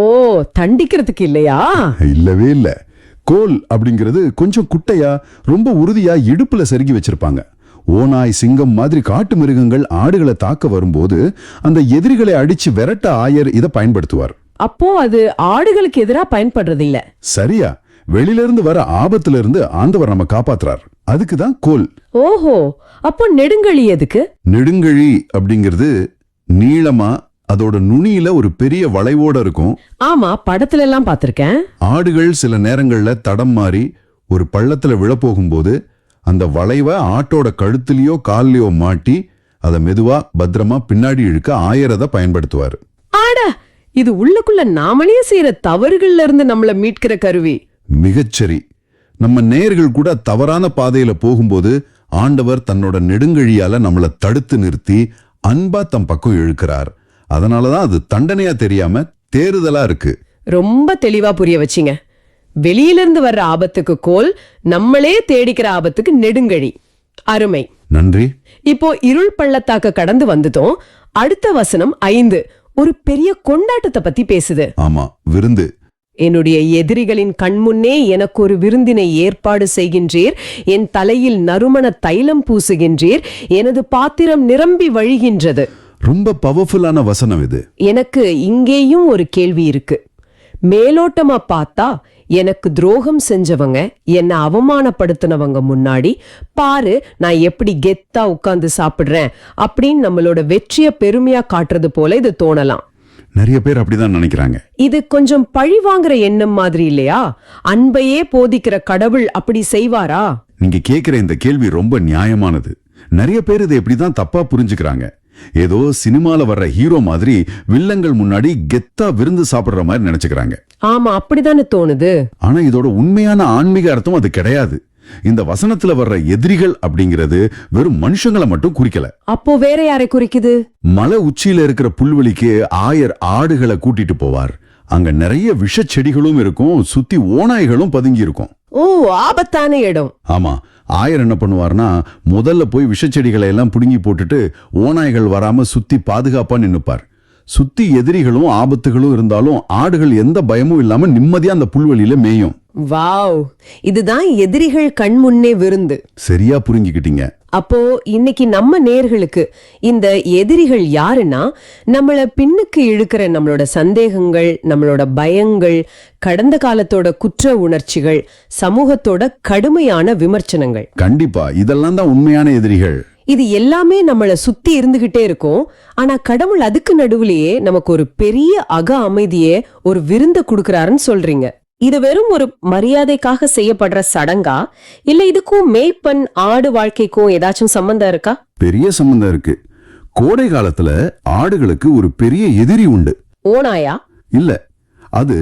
தண்டிக்கிறதுக்கு இல்லையா? இல்லவே இல்ல. கோல் அப்படிங்கிறது கொஞ்சம் குட்டையா ரொம்ப உறுதியா இடுப்புல செருகி வச்சிருப்பாங்க. ஓநாய், சிங்கம் மாதிரி காட்டு மிருகங்கள் ஆடுகளை தாக்க வரும்போது அந்த எதிரிகளை அடிச்சு விரட்ட ஆயர் இதை பயன்படுத்துவார். அப்போ அது ஆடுகளுக்கு எதிராக பயன்படுறது இல்ல. சரியா, வெளியிலிருந்து வர ஆபத்துல இருந்து ஆண்டவர் நம்ம காப்பாத்துறார். அதுக்குதான் கோல். ஓஹோ, அப்போ நெடுங்கழி எதுக்கு? நெடுங்கழி அப்படிங்கிறது நீளமா அதோட நுனியில ஒரு பெரிய வளைவோட இருக்கும். ஆமா, படத்துல எல்லாம் பார்த்திருக்கேன். ஆடுகள் சில நேரங்கள்ல தடம் மாறி ஒரு பள்ளத்துல விழப்போகும்போது அந்த வளைவை ஆட்டோட கழுத்துலயோ கால்லயோ மாட்டி அதை மெதுவா பத்திரமா பின்னாடி இழுக்க ஆயரதை பயன்படுத்துவார். ஆடா, இது உள்ளுக்குள்ள நாமளே செய்யற தவறுகள்ல இருந்து நம்மள மீட்கிற கருவி. மிகச்சரி. நம்ம நேயர்கள் கூட தவறான பாதையில போகும்போது ஆண்டவர் தன்னோட நெடுங்கழியால நம்மளை தடுத்து நிறுத்தி அன்பா தம் பக்கம் இழுக்கிறார். அதனாலதான் அது தண்டனையா தெரியாம தேறுதலா இருக்கு. ரொம்ப தெளிவா புரிய வச்சிங்க. வெளியிலிருந்து வர்ற ஆபத்துக்கு கோல், நம்மளே தேடிக்கிற ஆபத்துக்கு நெடுங்கழி. அருமை, நன்றி. இப்போ இருள் பள்ளத்தாக்க கடந்து வந்துட்டோம். அடுத்த வசனம் 5 ஒரு பெரிய கொண்டாட்டத்தை பத்தி பேசுது. ஆமா, விருந்து. என்னுடைய எதிரிகளின் கண்முன்னே எனக்கு ஒரு விருந்தினை ஏற்பாடு செய்கின்றீர், என் தலையில் நறுமண தைலம் பூசுகின்றீர், எனது பாத்திரம் நிரம்பி வழிகின்றது. ரொம்ப பவர்ஃபுல்லான வசனம் இது. எனக்கு இங்கேயும் ஒரு கேள்வி இருக்கு. மேலோட்டமா பார்த்தா எனக்கு துரோகம் செஞ்சவங்க, என்னை அவமானப்படுத்தினவங்க முன்னாடி பாரு நான் எப்படி கெத்தா உட்கார்ந்து சாப்பிடுறேன் அப்படின்னு நம்மளோட வெற்றிய பெருமையா காட்டுறது போல இது தோணலாம். நிறைய பேர் அப்படிதான் நினைக்கிறாங்க. இது கொஞ்சம் பழி வாங்குற எண்ணம் மாதிரி இல்லையா? அன்பையே போதிக்கிற கடவுள் அப்படி செய்வாரா? நீங்க கேக்குற இந்த கேள்வி ரொம்ப நியாயமானது. நிறைய பேர் இதை எப்படிதான் தப்பா புரிஞ்சுக்கிறாங்க. ஏதோ சினிமால வர்ற ஹீரோ மாதிரி வில்லங்கள் முன்னாடி கெத்தா விருந்து சாப்பிடுற மாதிரி நினைச்சுக்கிறாங்க. ஆமா, அப்படித்தானே தோணுது. ஆனா இதோட உண்மையான ஆன்மீக அர்த்தம் அது கிடையாது. இந்த வசனத்துல வர்ற எதிரிகள் அப்படிங்கிறது வெறும் மனுஷங்களை மட்டும் குறிக்கல. அப்போ வேற யாரை குறிக்குது? மலை உச்சியில இருக்கிற புல்வெளிக்கு ஆயர் ஆடுகளை கூட்டிட்டு போவார். அங்க நிறைய விஷ செடிகளும் இருக்கும், சுத்தி ஓநாய்களும் பதுங்கி இருக்கும். ஓ, ஆபத்தான இடம். ஆமா, ஆயர் என்ன பண்ணுவார்னா முதல்ல போய் விஷச்செடிகளை எல்லாம் புடுங்கி போட்டுட்டு ஓநாய்கள் வராம சுத்தி பாதுகாப்பா நின்னுப்பார். சுத்தி எதிரிகளும் ஆபத்துகளும் இருந்தாலும் ஆடுகள் எந்த பயமும் இல்லாம நிம்மதியா அந்த புல்வெளியில மேயும். வாவ், இதுதான் எதிரிகள் கண் முன்னே விருந்து. சரியா புரிஞ்சுக்கிட்டீங்க. அப்போ இன்னைக்கு நம்ம நேர்களுக்கு இந்த எதிரிகள் யாருன்னா, நம்மள பின்னுக்கு இழுக்கிற நம்மளோட சந்தேகங்கள், நம்மளோட பயங்கள், கடந்த காலத்தோட குற்ற உணர்ச்சிகள், சமூகத்தோட கடுமையான விமர்சனங்கள். கண்டிப்பா இதெல்லாம் தான் உண்மையான எதிரிகள். இது எல்லாமே நம்மள சுத்தி இருந்துகிட்டே இருக்கும். ஆனா கடவுள் அதுக்கு நடுவுலயே நமக்கு ஒரு பெரிய அக அமைதியே, ஒரு விருந்த கொடுக்கறாருன்னு சொல்றீங்க. இது வெறும் ஒரு மரியாதைக்காக செய்யப்படுற சடங்கா, இல்ல இதுக்கும் மேய்ப்பன் ஆடு வாழ்க்கைக்கும் ஏதாச்சும் சம்பந்தம் இருக்கா? பெரிய சம்பந்தம் இருக்கு. கோடை காலத்துல ஆடுகளுக்கு ஒரு பெரிய எதிரி உண்டு. ஓநாயா? இல்ல, அது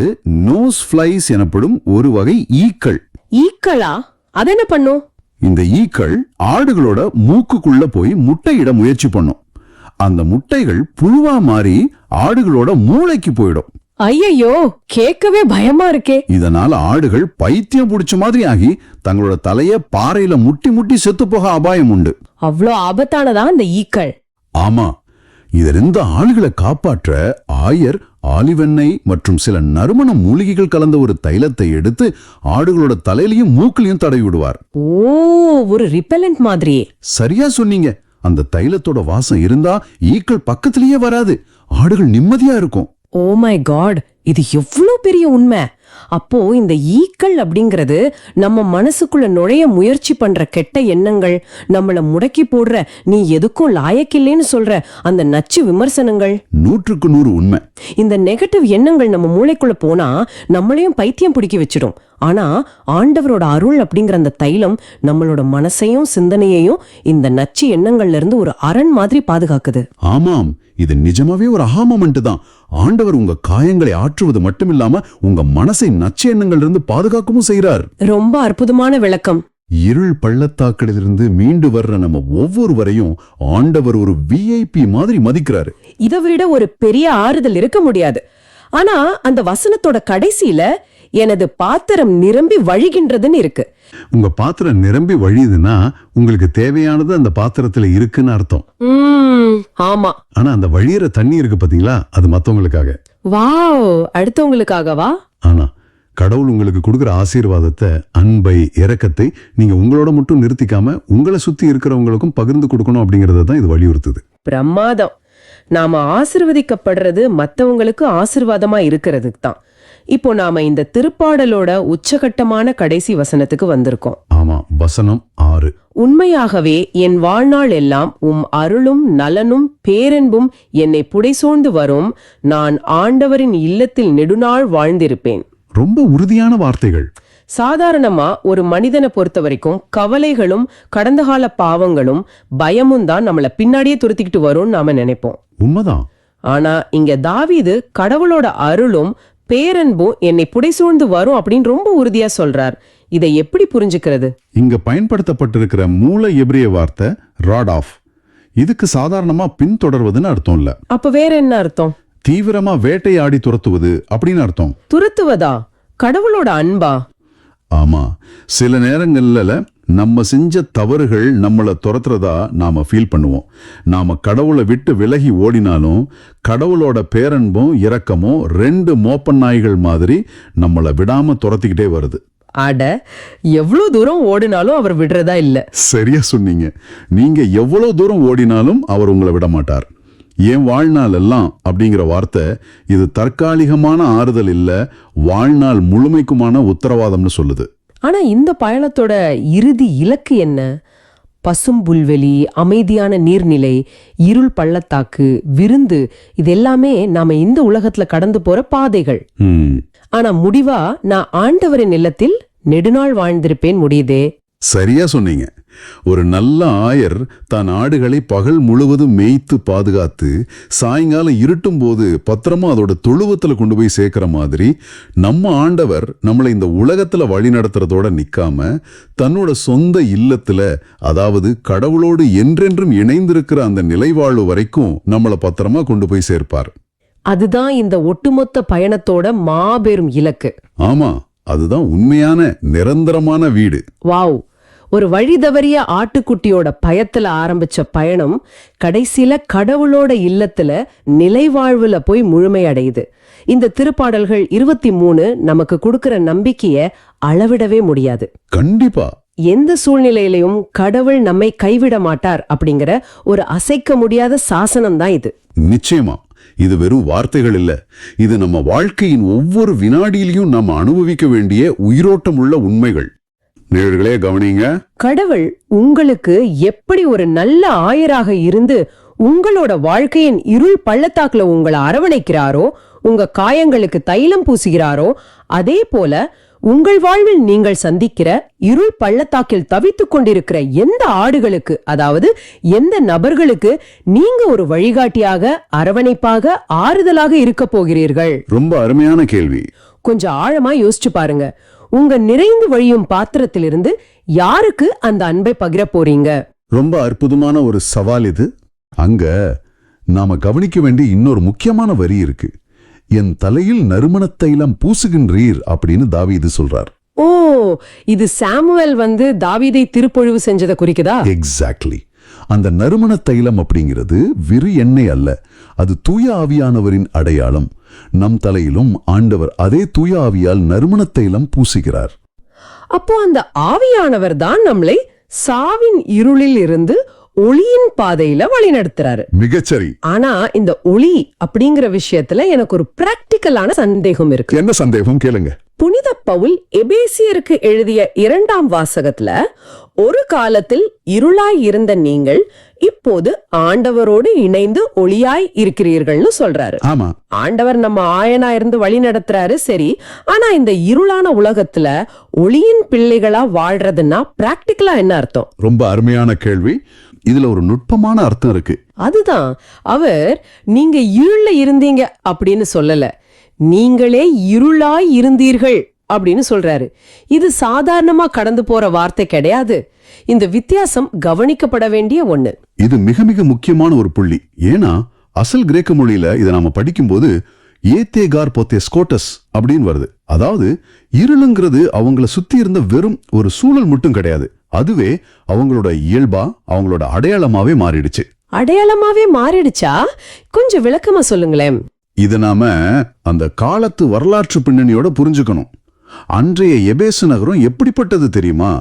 நோஸ் ஃபிளைஸ் எனப்படும் ஒரு வகை ஈக்கள். ஈக்களா? அது என்ன பண்ணும்? இந்த ஈக்கள் ஆடுகளோட மூக்குக்குள்ள போய் முட்டையிட முயற்சி பண்ணும். அந்த முட்டைகள் புழுவா மாறி ஆடுகளோட மூளைக்கு போயிடும். ஐயையோ, கேட்கவே பயமா இருக்கே. இதனால ஆடுகள் பைத்தியம் பிடிச்ச மாதிரி ஆகி தங்களோட தலைய பாறையில முட்டி முட்டி செத்து போக அபாயம் உண்டு. அவ்வளோ ஆபத்தானதா அந்த ஈக்கள்? ஆமா, இதிலிருந்து ஆளுகளை காப்பாற்ற ஆயர் ஆலிவெண்ணெய் மற்றும் சில நறுமண மூலிகைகள் கலந்த ஒரு தைலத்தை எடுத்து ஆடுகளோட தலையிலையும் மூக்கிலையும் தடவி விடுவார். ஓ, ஒரு ரிப்பெலண்ட் மாதிரியே. சரியா சொன்னீங்க. அந்த தைலத்தோட வாசம் இருந்தா ஈக்கள் பக்கத்திலேயே வராது, ஆடுகள் நிம்மதியா இருக்கும். ஓ மை காட், இது எவ்வளவு பெரிய உண்மை. அப்போ இந்த ஈக்கள் அப்படிங்கிறது நம்ம மனசுக்குள்ள நுழைய முயற்சி பண்ற கெட்ட எண்ணங்கள், நம்மள முடக்கி போடுற நீ எதுக்கும் லாயக்கில்லைன்னு சொல்ற அந்த நச்சு விமர்சனங்கள். 100க்கு 100 உண்மை. இந்த நெகட்டிவ் எண்ணங்கள் நம்ம மூளைக்குள்ள போனா நம்மளையும் பைத்தியம் பிடிக்க வச்சிடும். ஆனா ஆண்டவரோட அருள் அப்படிங்கிற அந்த தைலம் நம்மளோட மனசையும் சிந்தனையையும் இந்த நச்சு எண்ணங்கள்ல இருந்து ஒரு அரண் மாதிரி பாதுகாக்குது. ஆமாம், இது நிஜமாவே ஒரு ஆஹா மொமெண்ட் தான். ஆண்டவர் உங்க காயங்களை ஆற்றுவது மட்டுமில்லாம உங்க மனசை நச்சு எண்ணங்கள்ல இருந்து பாதுகாக்கவும் செய்றார். ரொம்ப அற்புதமான விளக்கம். இருள் பள்ளத்தாக்கிலிருந்து மீண்டு வர்ற நம்ம ஒவ்வொருவரையும் ஆண்டவர் ஒரு விஐபி மாதிரி மதிக்கிறாரு. இதை விட ஒரு பெரிய ஆறுதல் இருக்க முடியாது. ஆனா அந்த வசனத்தோட கடைசியில எனது பாத்திரம் நிரம்பி வழிகின்றதுன்னு இருக்கு. உங்க பாத்திரம் நிரம்பி வழியுதுன்னா உங்களுக்கு தேவையானது அந்த பாத்திரத்துல இருக்குன்னு அர்த்தம். ஆமா. ஆனா அந்த வழியிற தண்ணி இருக்கு பாத்தீங்களா, அது மத்தவங்களுக்காக. வாவ், அடுத்தவங்களுக்காகவா? ஆனா கடவுள் உங்களுக்கு கொடுக்கிற ஆசீர்வாதத்தை, அன்பை, இரக்கத்தை நீங்க உங்களோட மட்டும் நிறுத்திக்காம உங்களை சுத்தி இருக்கிறவங்களுக்கும் பகிர்ந்து கொடுக்கணும் அப்படிங்கறத தான் இது வலியுறுத்துது. பிரமாதம். நாம ஆசிர்வதிக்கப்படுறது மத்தவங்களுக்கு ஆசிர்வாதமா இருக்கிறதுக்கு தான். இப்போ நாம இந்த திருப்பாடலோட உச்சகட்டமான கடைசி வசனத்துக்கு வந்திருக்கோம். ஆமா, வசனம் 6. உண்மையாகவே என் வாழ்நாள் எல்லாம் உம் அருளும் நலனும் பேரன்பும் என்னை புடைசூழ்ந்து வரும். நான் ஆண்டவரின் இல்லத்தில் நெடுநாள் வாழ்ந்திருப்பேன். ரொம்ப உறுதியான வார்த்தைகள். சாதாரணமா ஒரு மனிதனை பொறுத்த வரைக்கும் கவலைகளும் கடந்த கால பாவங்களும் பயமும் தான் நம்மள பின்னாடியே துரத்திக்கிட்டு வரும்னு நாம நினைப்போம். உண்மைதான். ஆனா இங்க தாவீது கடவுளோட அருளும் பேரன்பும் என்னை புடைசூழ்ந்து வரும் அப்படின்னு ரொம்ப உறுதியா சொல்றார். இதை எப்படி புரிஞ்சுக்கிறது? இங்க பயன்படுத்தப்பட்டிருக்கிற மூல எபிரிய வார்த்தை ராட் ஆஃப். இதுக்கு சாதாரணமா பின்தொடர்வதுன்னு அர்த்தம் இல்ல. அப்ப வேற என்ன அர்த்தம்? தீவிரமா வேட்டையாடி துரத்துவது அப்படின்னு அர்த்தம். துரத்துவதா? கடவுளோட அன்பா? ஆமா, சில நேரங்கள்ல நம்ம செஞ்ச தவறுகள் நம்மளை துரத்துறதா நாம ஃபீல் பண்ணுவோம். நாம கடவுளை விட்டு விலகி ஓடினாலும் கடவுளோட பேரன்பும் இரக்கமும் 2 மோப்ப நாய்கள் மாதிரி நம்மளை விடாம துரத்திக்கிட்டே வருது. அட, எவ்வளவு தூரம் ஓடினாலும் அவர் விடுறதா இல்ல. சரியா சொன்னீங்க. நீங்க எவ்வளவு தூரம் ஓடினாலும் அவர் உங்களை விட மாட்டார். ஏன் வாழ்நாள் எல்லாம் அப்படிங்கிற வார்த்தை இது தற்காலிகமான ஆறுதல் இல்ல, வாழ்நாள் முழுமைக்குமான உத்தரவாதம்னு சொல்லுது. ஆனா இந்த பயணத்தோட இறுதி இலக்கு என்ன? பசும்புல்வெளி, அமைதியான நீர்நிலை, இருள் பள்ளத்தாக்கு, விருந்து, இது எல்லாமே நாம இந்த உலகத்துல கடந்து போற பாதைகள். ஆனா முடிவா நான் ஆண்டவரின் இல்லத்தில் நெடுநாள் வாழ்ந்திருப்பேன் முடியுதே. சரியா சொன்னீங்க. ஒரு நல்ல ஆயர் தன் ஆடுகளை பகல் முழுவதும் மேய்த்து பாதுகாத்து சாயங்காலம் இருட்டும் போது பத்திரமா அதோட தொழுவத்துல கொண்டு போய் சேர்க்கிற மாதிரி நம்ம ஆண்டவர் நம்மளை இந்த உலகத்துல வழி நடத்துறதோட நிக்காம தன்னோட சொந்த இல்லத்துல, அதாவது கடவுளோடு என்றென்றும் இணைந்திருக்கிற அந்த நிலைவாழ்வு வரைக்கும் நம்மளை பத்திரமா கொண்டு போய் சேர்ப்பார். அதுதான் இந்த ஒட்டுமொத்த பயணத்தோட மாபெரும் இலக்கு. ஆமா, அதுதான் உண்மையான நிரந்தரமான வீடு. வாவ்! ஒரு வழி தவறிய ஆட்டுக்குட்டியோட பயத்துல ஆரம்பிச்ச பயணம் கடைசியில கடவுளோட இல்லத்துல நிலைவாழ்வுல போய் முழுமையடையுது. இந்த திருப்பாடல்கள் 23 நமக்கு கொடுக்கிற நம்பிக்கைய அளவிடவே முடியாது. கண்டிப்பா. எந்த சூழ்நிலையிலையும் கடவுள் நம்மை கைவிட மாட்டார் அப்படிங்கிற ஒரு அசைக்க முடியாத சாசனம் தான் இது. நிச்சயமா. இது வெறும் வார்த்தைகள் இல்ல, இது நம்ம வாழ்க்கையின் ஒவ்வொரு வினாடியிலையும் நம்ம அனுபவிக்க வேண்டிய உயிரோட்டம் உள்ள உண்மைகள். நேயர்களே கவனிங்க. கடவுள் உங்களுக்கு எப்படி ஒரு நல்ல ஆயராக இருந்து உங்களோட வாழ்க்கையின் இருள் பள்ளத்தாக்குல உங்களை அரவணைக்கிறாரோ, உங்க காயங்களுக்கு தைலம் பூசுகிறாரோ, அதே போல உங்கள் வாழ்வில் நீங்கள் சந்திக்கிற இருள் பள்ளத்தாக்கில் தவித்துக் கொண்டிருக்கிற எந்த ஆடுகளுக்கு, அதாவது எந்த நபர்களுக்கு நீங்க ஒரு வழிகாட்டியாக, அரவணைப்பாக, ஆறுதலாக இருக்க போகிறீர்கள்? ரொம்ப அருமையான கேள்வி. கொஞ்சம் ஆழமா யோசிச்சு பாருங்க. உங்க நிறைந்து வழியும் பாத்திரத்திலிருந்து யாருக்கு அந்த அன்பை பகிர போறீங்க? ரொம்ப அற்புதமான ஒரு சவால் இது. அங்க நாம கவனிக்க வேண்டிய இன்னொரு முக்கியமான வரி இருக்கு. என் தலையில் நறுமணத் தைலம் பூசுகின்றீர் அப்படின்னு தாவீது சொல்றார். ஓ, இது சாமுவேல் தாவீதை திருப்பொழிவு செஞ்சதை குறிக்குதா? எக்ஸாக்ட்லி. அந்த நறுமணத் தைலம் அப்படிங்கிறது விரு எண்ணெய் அல்ல, அது தூய ஆவியானவரின் அடையாளம். நம் தலையிலும் ஆண்டவர் அதே தூய ஆவியால் நறுமணத் தைலம் பூசுகிறார். அப்போ அந்த ஆவியானவர் தான் நம்மளை சாவின் இருளில் இருந்து ஒளியின் பாதையில வழி நடத்துறாரு. மிகச்சரி. ஆனா இந்த ஒளி அப்படிங்கிற விஷயத்துல எனக்கு ஒரு பிராக்டிக்கலான சந்தேகம் இருக்கு. என்ன சந்தேகம்? கேளுங்க. புனித பவுல் எபேசியருக்கு எழுதிய 2ஆம் வாசகத்துல ஒரு காலத்தில் இருளாய் இருந்த நீங்கள் இப்போது ஆண்டவரோடு இணைந்து ஒளியாய் இருக்கிறீர்கள்னு சொல்றாரு. ஆமா, ஆண்டவர் நம்ம ஆயனா இருந்து வழி நடத்துறாரு, சரி. ஆனா இந்த இருளான உலகத்துல ஒளியின் பிள்ளைகளா வாழ்றதுன்னா பிராக்டிக்கலா என்ன அர்த்தம்? ரொம்ப அருமையான கேள்வி. இதுல ஒரு நுட்பமான அர்த்தம் இருக்கு. அதுதான், அவர் நீங்க இருள இருந்தீங்க அப்படின்னு சொல்லல, நீங்களே இருளாய் இருந்தீர்கள் அப்படின்னு சொல்றாரு. இது சாதாரணமா கடந்து போற வார்த்தை கிடையாது. இந்த வித்தியாசம் கவனிக்கப்பட வேண்டிய ஒண்ணு. இது மிக மிக முக்கியமான ஒரு புள்ளி. ஏன்னா அசல் கிரேக்க மொழியில இதை நாம படிக்கும்போது ஏத்தேகார் போத்தேஸ்கோட்டஸ் அப்படின்னு வருது. அதாவது இருளுங்கிறது அவங்கள சுத்தி இருந்த வெறும் ஒரு சூழல் மட்டும் கிடையாது, அதுவே அவங்களோட இயல்பா, அவங்களோட அடையாளமாவே மாறிடுச்சு. அடையாளமாவே மாறிடுச்சா? கொஞ்சம் விளக்கமா சொல்லுங்களேன். இத நாம அந்த காலத்து வரலாற்று பின்னணியோட புரிஞ்சுக்கணும். அன்றைய எபேசு நகரம் எப்படிப்பட்டது தெரியுமா?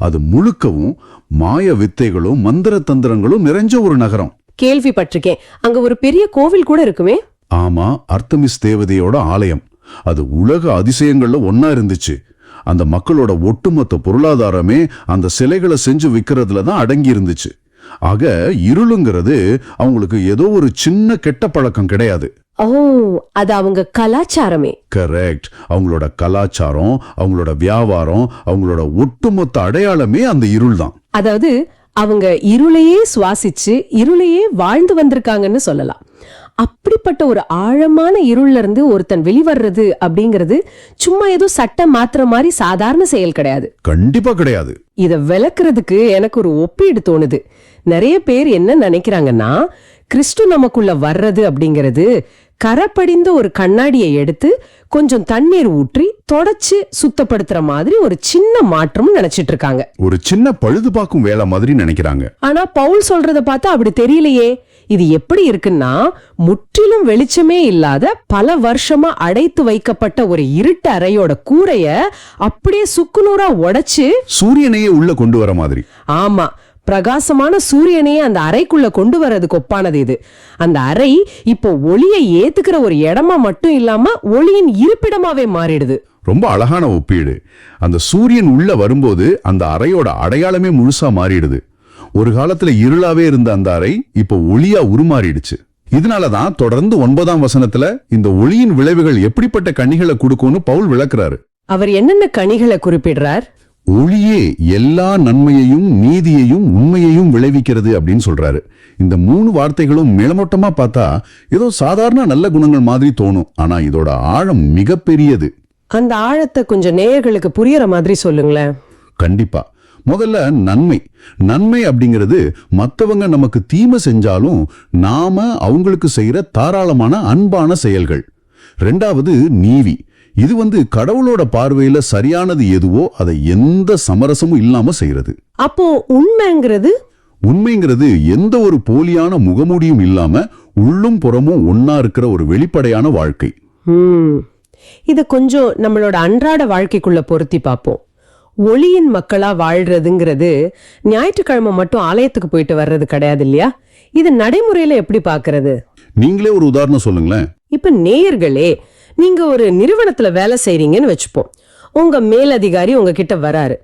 அது முழுக்கவும் மாய வித்தைகளும் மந்திர தந்திரங்களும் நிறைஞ்ச ஒரு நகரம். கேள்விப்பட்டிருக்கேன். அங்க ஒரு பெரிய கோவில் கூட இருக்குமே. ஆமா, அர்த்தமிஸ் தேவதையோட ஆலயம். அது உலக அதிசயங்கள்ல ஒன்னா இருந்துச்சு. அந்த மக்களோட ஒட்டுமொத்த பொருளாதாரமே அந்த சிலைகளை செஞ்சு விற்கிறதுல தான் அடங்கி இருந்துச்சு. ஆக இருளுங்கிறது அவங்களுக்கு ஏதோ ஒரு சின்ன கெட்ட பழக்கம் கிடையாது. ஓ, அது அவங்க கலாச்சாரமே. கரெக்ட். அவங்களோட கலாச்சாரம், அவங்களோட வியாபாரம், அவங்களோட ஒட்டுமொத்த அடையாளமே அந்த இருள் தான். அதாவது அவங்க இருளையே சுவாசிச்சு இருளையே வாழ்ந்து வந்திருக்காங்கன்னு சொல்லலாம். அப்படிப்பட்ட ஒரு ஆழமான இருள்ல இருந்து ஒருத்தன் வெளிவர்றது அப்படிங்கிறது சும்மா ஏதோ சட்டம் மாத்திர மாதிரி சாதாரண செயல் கிடையாது. கண்டிப்பா கிடையாது. இத விளக்குறதுக்கு எனக்கு ஒரு ஒப்பீடு தோணுது. நிறைய பேர் என்ன நினைக்கிறாங்கன்னா, கிறிஸ்து நமக்குள்ள வர்றது அப்படிங்கிறது கரைப்படிந்த ஒரு கண்ணாடியை எடுத்து கொஞ்சம் தண்ணீர் ஊற்றி தொடச்சு சுத்தப்படுத்துற மாதிரி ஒரு சின்ன மாற்றம் நினைச்சிட்டு இருக்காங்க. ஒரு சின்ன பழுது பார்க்கும் வேலை மாதிரி நினைக்கிறாங்க. ஆனா பவுல் சொல்றத பார்த்தா அப்படி தெரியலையே. இது எப்படி இருக்குன்னா, முற்றிலும் வெளிச்சமே இல்லாத பல வருஷமா அடைத்து வைக்கப்பட்ட ஒரு இருட்டு அறையோட கூரைய அப்படியே சுக்குநூறா உடைச்சு சூரியனையே உள்ள கொண்டு வர மாதிரி. ஆமா, பிரகாசமான சூரியனையே அந்த அறைக்குள்ள கொண்டு வர்றதுக்கு ஒப்பானது இது. அந்த அறை இப்போ ஒளியை ஏத்துக்கிற ஒரு இடமா மட்டும் இல்லாம ஒளியின் இருப்பிடமாவே மாறிடுது. ரொம்ப அழகான ஒப்பீடு. அந்த சூரியன் உள்ள வரும்போது அந்த அறையோட அடையாளமே முழுசா மாறிடுது. ஒரு காலத்துல இருளாவே இருந்த அந்த அறை இப்போ ஒளியா உருமாறிடுச்சு. இதனாலதான் தொடர்ந்து 9ஆம் வசனத்துல இந்த ஒளியின் விளைவுகள் எப்படிப்பட்ட கனிகளை கொடுக்கும்னு பவுல் விளக்குறாரு. அவர் என்னென்ன கனிகளை குறிப்பிடுறார்? ஒளியே எல்லா நன்மையையும் நீதியையும் உண்மையையும் விளைவிக்கிறது அப்படின்னு சொல்றாரு. இந்த 3 வார்த்தைகளும் மேலமோட்டமா பார்த்தா ஏதோ சாதாரண நல்ல குணங்கள் மாதிரி தோணும். ஆனா இதோட ஆழம் மிகப்பெரியது. அந்த ஆழத்தை கொஞ்சம் நேயர்களுக்கு புரியற மாதிரி சொல்லுங்களேன். கண்டிப்பா. முதல்ல நன்மை. நன்மை அப்படிங்கிறது மத்தவங்க நமக்கு தீமை செஞ்சாலும் நாம அவங்களுக்கு செய்யற தாராளமான அன்பான செயல்கள். 2வது நீதி. இது கடவுளோட பார்வையில சரியானது எதுவோ அதை எந்த சமரசமும் இல்லாம செய்யறது. அப்போ உண்மைங்கிறது? உண்மைங்கிறது எந்த ஒரு போலியான முகமூடியும் இல்லாம உள்ளும் புறமும் ஒன்னா இருக்கிற ஒரு வெளிப்படையான வாழ்க்கை. இத கொஞ்சம் நம்மளோட அன்றாட வாழ்க்கைக்குள்ள பொருத்தி பார்ப்போம். ஒளியின் மக்களா வாழ்றதுங்கிறது ஞாயிற்றுக்கிழமை மட்டும் ஆலயத்துக்கு போயிட்டு வர்றது கிடையாது இல்லையா? இது நடைமுறையில எப்படி பாக்குறது? நீங்களே ஒரு உதாரணம் சொல்லுங்களேன். இப்ப நேயர்களே, நீங்க ஒரு நிறுவனத்துல வேலை செய்றீங்கன்னு வச்சுப்போம். உங்க மேலதிகாரி உங்ககிட்ட வராரு.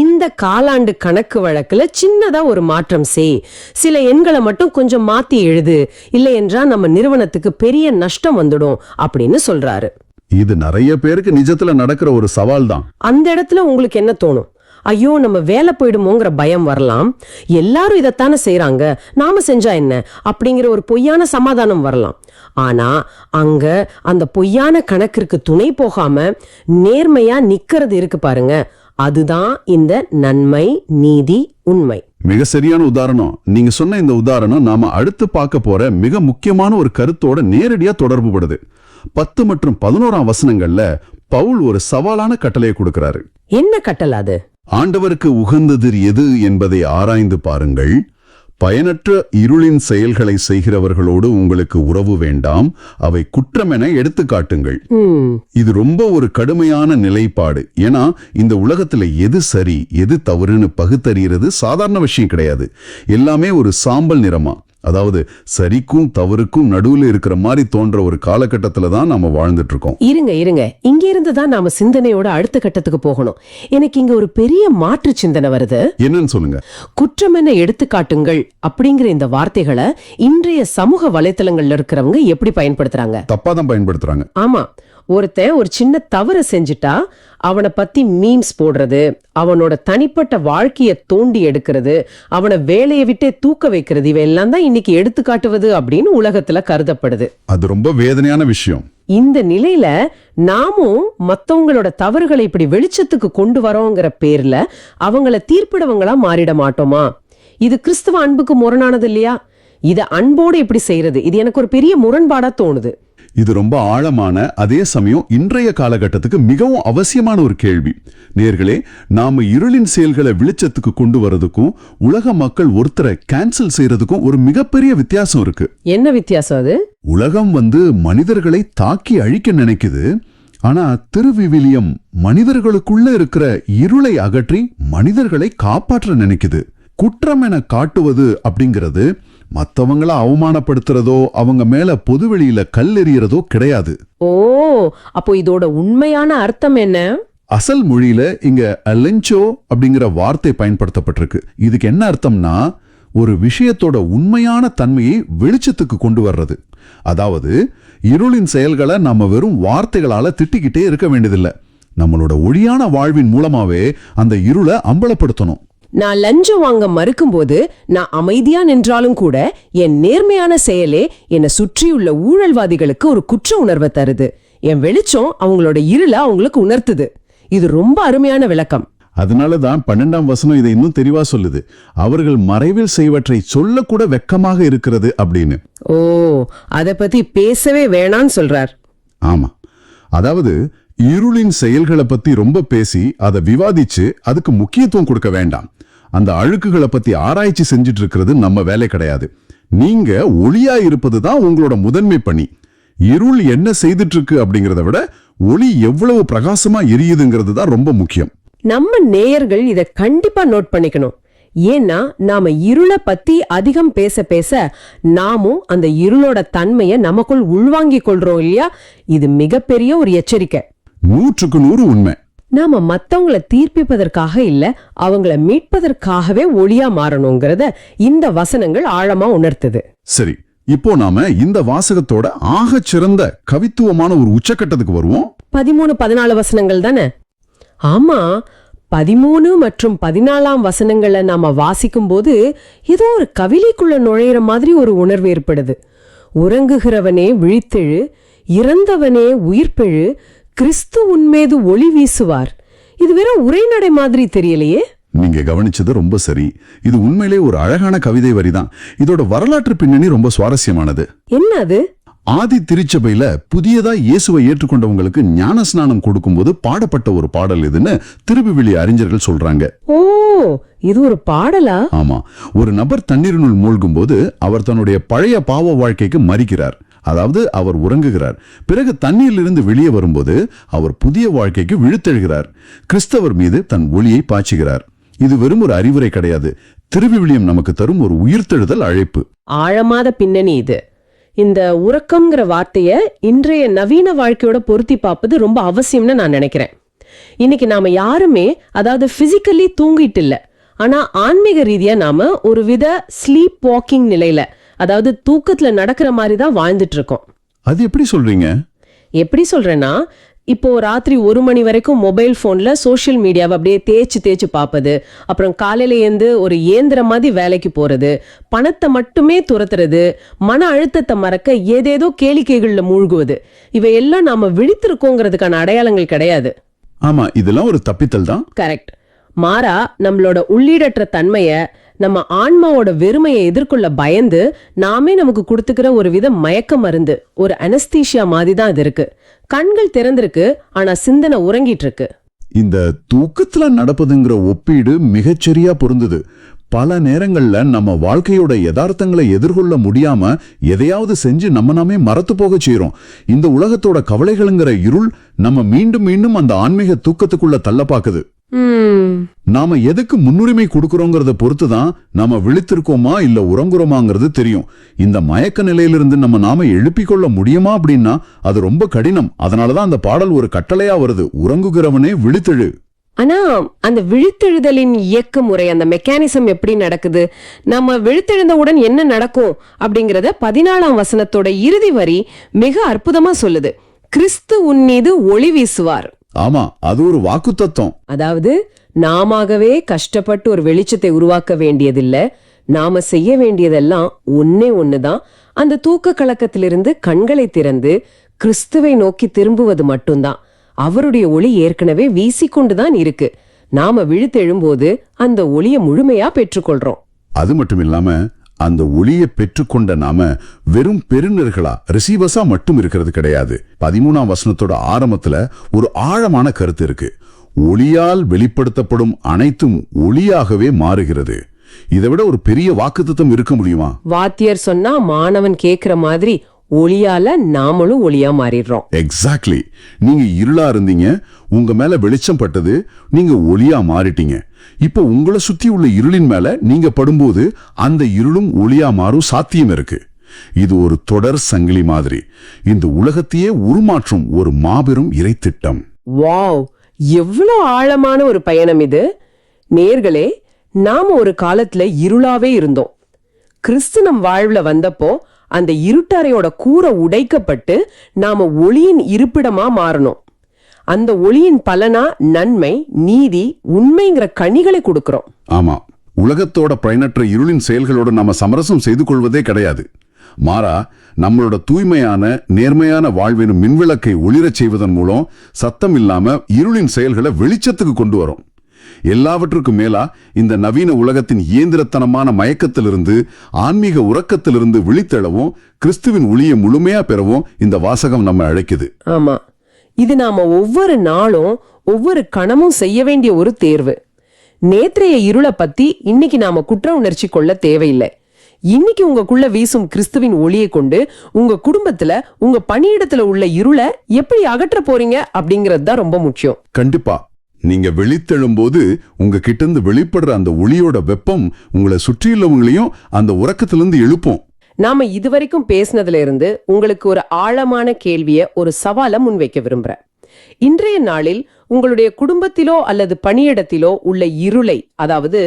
இந்த காலாண்டு கணக்கு வழக்குல சின்னதா ஒரு மாற்றம் செய், சில எண்களை மட்டும் கொஞ்சம் மாத்தி எழுது, இல்லை என்றா நம்ம நிறுவனத்துக்கு பெரிய நஷ்டம் வந்துடும் அப்படின்னு சொல்றாரு. இது நிறைய பேருக்கு நிஜத்துல நடக்கிற ஒரு சவால் தான். அந்த இடத்துல உங்களுக்கு என்ன தோணும்? ஐயோ, நம்ம வேலை போயிடுமோங்கிற பயம் வரலாம். எல்லாரும் இதைத்தானே செய்யறாங்க, நாம செஞ்சா என்ன அப்படிங்கிற ஒரு பொய்யான சமாதானம் வரலாம். ஆனா அங்க அந்த பொய்யான கணக்கிற்கு துணை போகாம நேர்மையா நிக்கிறது இருக்கு பாருங்க, அதுதான் இந்த நன்மை, நீதி, உண்மை. மிக சரியான உதாரணம். நீங்க சொன்ன இந்த உதாரணம் நாம அடுத்து பார்க்க போற மிக முக்கியமான ஒரு கருத்தோட நேரடியா தொடர்பு படுது. 10 மற்றும் 11ஆம் வசனங்கள்ல பவுல் ஒரு சவாலான கட்டளையை கொடுக்கிறாரு. என்ன கட்டளை அது? ஆண்டவருக்கு உகந்தது எது என்பதை ஆராய்ந்து பாருங்கள். பயனற்ற இருளின் செயல்களை செய்கிறவர்களோடு உங்களுக்கு உறவு வேண்டாம், அவை குற்றமென எடுத்து காட்டுங்கள். இது ரொம்ப ஒரு கடுமையான நிலைப்பாடு. ஏன்னா இந்த உலகத்துல எது சரி எது தவறுன்னு பகுத்தறிகிறது சாதாரண விஷயம் கிடையாது. எல்லாமே ஒரு சாம்பல் நிறமா, அதாவது சரிக்கும் தவறுக்கும் நடுவுல இருக்கிற மாதிரி தோன்ற ஒரு காலகட்டத்துல தான் நாம வாழ்ந்துட்டு இருக்கோம். இருங்க, இங்க இருந்து தான் நாம சிந்தனையோட அடுத்த கட்டத்துக்கு போகணும். எனக்கு இங்க ஒரு பெரிய மாற்று சிந்தனை வருது. என்னன்னு சொல்லுங்க. குற்றம் என்ன எடுத்துக்காட்டுங்கள் அப்படிங்கிற இந்த வார்த்தைகளை இன்றைய சமூக வலைத்தளங்கள்ல இருக்கிறவங்க எப்படி பயன்படுத்துறாங்க? தப்பாதான் பயன்படுத்துறாங்க. ஆமா, ஒருத்தன் ஒரு சின்ன தவறு செஞ்சுட்டா அவனை பத்தி மீம்ஸ் போடுறது, அவனோட தனிப்பட்ட வாழ்க்கையை தோண்டி எடுக்கிறது, அவனை வேலையை விட்டே தூக்க வைக்கிறது, இவையெல்லாம் தான் இன்னைக்கு எடுத்துக்காட்டுவது அப்படின்னு உலகத்துல கருதப்படுது. அது ரொம்ப வேதனையான விஷயம். இந்த நிலையில நாமும் மத்தவங்களோட தவறுகளை இப்படி வெளிச்சத்துக்கு கொண்டு வரோங்கிற பேர்ல அவங்கள தீர்ப்பிடவங்களா மாறிட மாட்டோமா? இது கிறிஸ்துவ அன்புக்கு முரணானது இல்லையா? இத அன்போடு இப்படி செய்யறது, இது எனக்கு ஒரு பெரிய முரண்பாடா தோணுது. இது ரொம்ப ஆழமான, அதே சமயம் இன்றைய காலகட்டத்துக்கு மிகவும் அவசியமான ஒரு கேள்வி. நேர்களே, நாம இருளின் செயல்களை வெளிச்சத்துக்கு கொண்டு வரதுக்கும் உலக மக்கள் ஒருத்தரை கேன்சல் செய்யறதுக்கும் ஒரு மிகப்பெரிய வித்தியாசம் இருக்கு. என்ன வித்தியாசம் அது? உலகம் மனிதர்களை தாக்கி அழிக்க நினைக்குது. ஆனா திருவிவிலியம் மனிதர்களுக்குள்ள இருக்கிற இருளை அகற்றி மனிதர்களை காப்பாற்ற நினைக்குது. குற்றம் என காட்டுவது அப்படிங்கிறது மத்தவங்கள அவமானப்படுத்துறதோ அவங்க மேல பொதுவெளியில கல் எறியறதோ கிடையாது. ஓ, அப்போ இதோட உண்மையான அர்த்தம் என்ன? அசல் மொழியில இங்க அலென்சோ அப்படிங்கிற வார்த்தை பயன்படுத்தப்பட்டிருக்கு. இதுக்கு என்ன அர்த்தம்னா, ஒரு விஷயத்தோட உண்மையான தன்மையை வெளிச்சத்துக்கு கொண்டு வர்றது. அதாவது இருளின் செயல்களை நம்ம வெறும் வார்த்தைகளால திட்டிக்கிட்டே இருக்க வேண்டியதில்லை. நம்மளோட ஒளியான வாழ்வின் மூலமாவே அந்த இருளை அம்பலப்படுத்தணும். நான் லஞ்சம் வாங்க மறுக்கும் போது நான் அமைதியா நின்றாலும் கூட என் நேர்மையான செயலே என்னை சுற்றியுள்ள ஊழல்வாதிகளுக்கு ஒரு குற்ற உணர்வை தருது. என் வெளிச்சம் அவங்களோட இருளை அவங்களுக்கு உணர்த்துது. இது ரொம்ப அருமையான விளக்கம். அதனாலதான் 12ஆம் வசனம் இதை இன்னும் தெளிவா சொல்லுது. அவர்கள் மறைவில் செய்வற்றை சொல்லக்கூட வெட்கமாக இருக்கிறது அப்படின்னு. ஓ, அத பத்தி பேசவே வேணான்னு சொல்றார். ஆமா, அதாவது இருளின் செயல்களை பத்தி ரொம்ப பேசி அதை விவாதிச்சு அதுக்கு முக்கியத்துவம் கொடுக்க வேண்டாம். அந்த அழுக்குகளை பத்தி ஆராய்ச்சி செஞ்சுட்டு இருக்கிறது நம்ம வேலை கிடையாது. நீங்க ஒளியா இருப்பதுதான் உங்களோட முதன்மை பணி. இருள் என்ன செய்துட்டு இருக்கு அப்படிங்கறத விட ஒளி எவ்வளவு பிரகாசமா எரியுதுங்கிறது தான் ரொம்ப முக்கியம். நம்ம நேயர்கள் இத கண்டிப்பா நோட் பண்ணிக்கணும். ஏன்னா நாம இருளை பத்தி அதிகம் பேச பேச நாமும் அந்த இருளோட தன்மையை நமக்குள் உள்வாங்கிக் கொள்றோம் இல்லையா? இது மிகப்பெரிய ஒரு எச்சரிக்கை. 100% உண்மை. நாம மத்தவங்களை தீர்ப்பிப்பதற்காக இல்ல, அவங்கள மீட்பதற்காகவே ஒளியா மாறணுங்கிறத இந்த வசனங்கள் ஆழமா உணர்த்துது. சரி, இப்போ நாம இந்த வாசகத்தோட ஆகச் சிறந்த கவித்துவமான ஒரு உச்சக்கட்டத்துக்கு வருவோம். 13-14 வசனங்கள் தானே? ஆமா, 13 மற்றும் 14ஆம் வசனங்களை நாம வாசிக்கும் போது ஏதோ ஒரு கவிதைக்குள்ள நுழையிற மாதிரி ஒரு உணர்வு ஏற்படுது. உறங்குகிறவனே விழித்தெழு, இறந்தவனே உயிர்ப்பெழு, கிறிஸ்து உன்மீது ஒளி வீசுவார். இது வெறும் உரைநடை மாதிரி தெரியலையே. நீங்க கவனிச்சது ரொம்ப சரி. இது உண்மையிலே ஒரு அழகான கவிதை வரிதான். இதோட வரலாற்று பின்னணி ரொம்ப சுவாரஸ்யமானது. என்ன அது? ஆதி திருச்சபையில புதியதா இயேசுவை ஏற்றுக்கொண்டவங்களுக்கு ஞான ஸ்நானம் கொடுக்கும்போது பாடப்பட்ட ஒரு பாடல் இதுன்னு திருவிவிலிய அறிஞர்கள் சொல்றாங்க. ஓ, இது ஒரு பாடலா? ஆமா, ஒரு நபர் தண்ணீரினுள் மூழ்கும் போது அவர் தன்னுடைய பழைய பாவ வாழ்க்கைக்கு மறிக்கிறார். அதாவது அவர் உறங்குகிறார். பிறகு தண்ணீரிலிருந்து வெளியே வரும்போது அவர் புதிய வாழ்க்கைக்கு விழித்தெழுகிறார். கிறிஸ்தவர் மீது தன் ஒளியை பாய்ச்சுகிறார். இது வெறும் ஒரு அறிவுரை கிடையாது. திருவிவிலியம் நமக்கு தரும் ஒரு உயிர்த்தெழுதல் அழைப்பு. ஆழமாத பின்னணி இது. இந்த உறக்கம்ங்கிற வார்த்தைய இன்றைய நவீன வாழ்க்கையோட பொருத்தி பார்ப்பது ரொம்ப அவசியம்னு நான் நினைக்கிறேன். இன்னைக்கு நாம யாருமே, அதாவது பிசிக்கலி தூங்கிட்டு இல்ல, ஆனா ஆன்மீக ரீதியா நாம ஒரு வித ஸ்லீப் வாக்கிங் நிலையில, அதாவது தூக்கத்துல நடக்கிற மாதிரி தான் வாழ்ந்துட்டு இருக்கோம். அது எப்படி சொல்றீங்க? எப்படி சொல்றேன்னா, இப்போ ராத்திரி 1 மணி வரைக்கும் மொபைல் போன்ல சோசியல் மீடியாவை அப்படியே தேய்ச்சு பார்ப்பது, அப்புறம் காலையில இருந்து ஒரு இயந்திர மாதிரி வேலைக்கு போறது, பணத்தை மட்டுமே துரத்துறது, மன அழுத்தத்தை மறக்க ஏதேதோ கேளிக்கைகள்ல மூழ்குவது, இவையெல்லாம் நாம விழித்திருக்கோங்கிறதுக்கான அடையாளங்கள் கிடையாது. ஆமா, இதெல்லாம் ஒரு தப்பித்தல் தான். கரெக்ட். மாறா நம்மளோட உள்ளீடற்ற தன்மைய, நம்ம ஆன்மாவோட வெறுமையை எதிர்கொள்ள பயந்து நாமே நமக்கு கொடுத்துக்கிற ஒரு வித மயக்க மருந்து, ஒரு அனஸ்தீஷியா மாதிரி தான் இது இருக்கு. கண்கள் திறந்திருக்கு, ஆனா சிந்தனை உறங்கிட்டு இருக்கு. இந்த தூக்கத்துல நடப்பதுங்கிற ஒப்பீடு மிகச்சரியா பொருந்தது. பல நேரங்கள்ல நம்ம வாழ்க்கையோட யதார்த்தங்களை எதிர்கொள்ள முடியாம எதையாவது செஞ்சு நம்ம நாமே மறத்து போக செய்றோம். இந்த உலகத்தோட கவலைகளுங்கிற இருள் நம்ம மீண்டும் மீண்டும் அந்த ஆன்மீக தூக்கத்துக்குள்ள தள்ள பாக்குது. நாம எதுக்கு முன்னுரிமை கொடுக்கறோங்கிறத பொறுத்துதான் நாம விழித்திருக்கோமா இல்ல உறங்குறோமாங்கிறது தெரியும். இந்த மயக்க நிலையிலிருந்து நாம எழுப்பிக் கொள்ள முடியுமா அப்படின்னா அது ரொம்ப கடினம். அதனாலதான் அந்த பாடல் ஒரு கட்டளையா வருது, உறங்குகிறவனே விழித்தெழு. ஆனா அந்த விழித்தெழுதலின் இயக்க முறை, அந்த மெக்கானிசம் எப்படி நடக்குது, நம்ம விழித்தெழுந்தவுடன் என்ன நடக்கும் அப்படிங்கறத 14ஆம் வசனத்தோட இறுதி வரி மிக அற்புதமா சொல்லுது. கிறிஸ்து உன்மீது ஒளி வீசுவார். ஆமா, அது ஒரு வாக்கு தத்துவம். அதாவது நாமவே கஷ்டப்பட்டு ஒரு வெளிச்சத்தை உருவாக்க வேண்டியதில்ல, நாம செய்ய வேண்டியதெல்லாம் ஒண்ணுதான். அந்த தூக்க கலக்கத்திலிருந்து கண்களை திறந்து கிறிஸ்துவை நோக்கி திரும்புவது மட்டும்தான். அவருடைய ஒளி ஏற்கனவே வீசிக்கொண்டுதான் இருக்கு. நாம விழித்தெழும்போது அந்த ஒளியை முழுமையா பெற்றுக்கொள்றோம். அது மட்டும் இல்லாம அந்த ஒளியை பெற்றுக்கொண்ட நாம வெறும் பெறுநர்களா, ரிசீவர்ஸா மட்டும் இருக்கிறது கிடையாது. 13ஆம் வசனத்தோட ஆரம்பத்துல ஒரு ஆழமான கருத்து இருக்கு. ஒளியால் வெளிப்படுத்தப்படும் அனைத்தும் ஒளியாகவே மாறுகிறது. இதை விட ஒரு பெரிய வாக்குத்தத்தம் இருக்க முடியுமா? வாத்தியர் சொன்னா மாணவன் கேக்குற மாதிரி ஒளியால நாமளும் ஒளியா மாறிடுறோம். எக்ஸாக்ட்லி. நீங்க இருளா இருந்தீங்க, உங்க மேல வெளிச்சம் பட்டது, நீங்க ஒளியா மாறிட்டீங்க. இப்ப உங்களை சுத்தி உள்ள இருளின் மேல நீங்க படும்போது அந்த இருளும் ஒளியா மாறும் சாத்தியம் இருக்கு. இது ஒரு தொடர் சங்கிலி மாதிரி. இந்த உலகத்தையே உருமாற்றும் ஒரு மாபெரும் இறைத்திட்டம். வாவ், எவ்வளவு ஆழமான ஒரு பயணம் இது. நேர்களே, நாம ஒரு காலத்துல இருளாவே இருந்தோம். கிறிஸ்து நம் வாழ்வுல வந்தப்போ அந்த இருட்டறையோட கூரை உடைக்கப்பட்டு நாம ஒளியின் இருப்பிடமா மாறணும். அந்த ஒளியின் பலனா நன்மை, நீதி, உண்மைங்கிற கனிகளை கொடுக்கிறோம். ஆமா, உலகத்தோட பயனற்ற இருளின் செயல்களோட நாம சமரசம் செய்து கொள்வதே கிடையாது. மாறா, நம்மளோட தூய்மையான நேர்மையான வாழ்வின் மின்விளக்கை ஒளிரச் செய்வதன் மூலம் சத்தம் இல்லாம இருளின் செயல்களை வெளிச்சத்துக்கு கொண்டு வரும். எல்லாவற்றுக்கும் மேலா இந்த நவீன உலகத்தின் இயந்திரத்தனமான மயக்கத்திலிருந்து, ஆன்மீக உறக்கத்திலிருந்து விழித்தெழவும், கிறிஸ்துவின் ஒளியை முழுமையா பெறவும் இந்த வாசகம் நம்ம அழைக்குது. ஆமா, இது நாம ஒவ்வொரு நாளும் ஒவ்வொரு கணமும் செய்ய வேண்டிய ஒரு தேர்வு. நேற்றைய இருளை பத்தி இன்னைக்கு நாம குற்ற உணர்ச்சி கொள்ள தேவையில்லை. இன்னைக்கு உங்களுக்குள்ள வீசும் கிறிஸ்துவின் ஒளியை கொண்டு உங்க குடும்பத்துல, உங்க பணியிடத்துல உள்ள இருளை எப்படி அகற்ற போறீங்க அப்படிங்கிறது தான் ரொம்ப முக்கியம். கண்டிப்பா. நீங்க விழித்தெழும்போது உங்க கிட்ட இருந்து வெளிப்படுற அந்த ஒளியோட வெப்பம் உங்களை சுற்றியுள்ளவங்களையும் அந்த உறக்கத்திலிருந்து எழுப்பும். நாம இதுவரைக்கும் பேசினதுல இருந்து உங்களுக்கு ஒரு ஆழமான கேள்விய, ஒரு சவாலை முன்வைக்க விரும்புறேன். இன்றைய நாளில் உங்களுடைய குடும்பத்திலோ அல்லது பணியிடத்திலோ உள்ள இருளை, அதாவது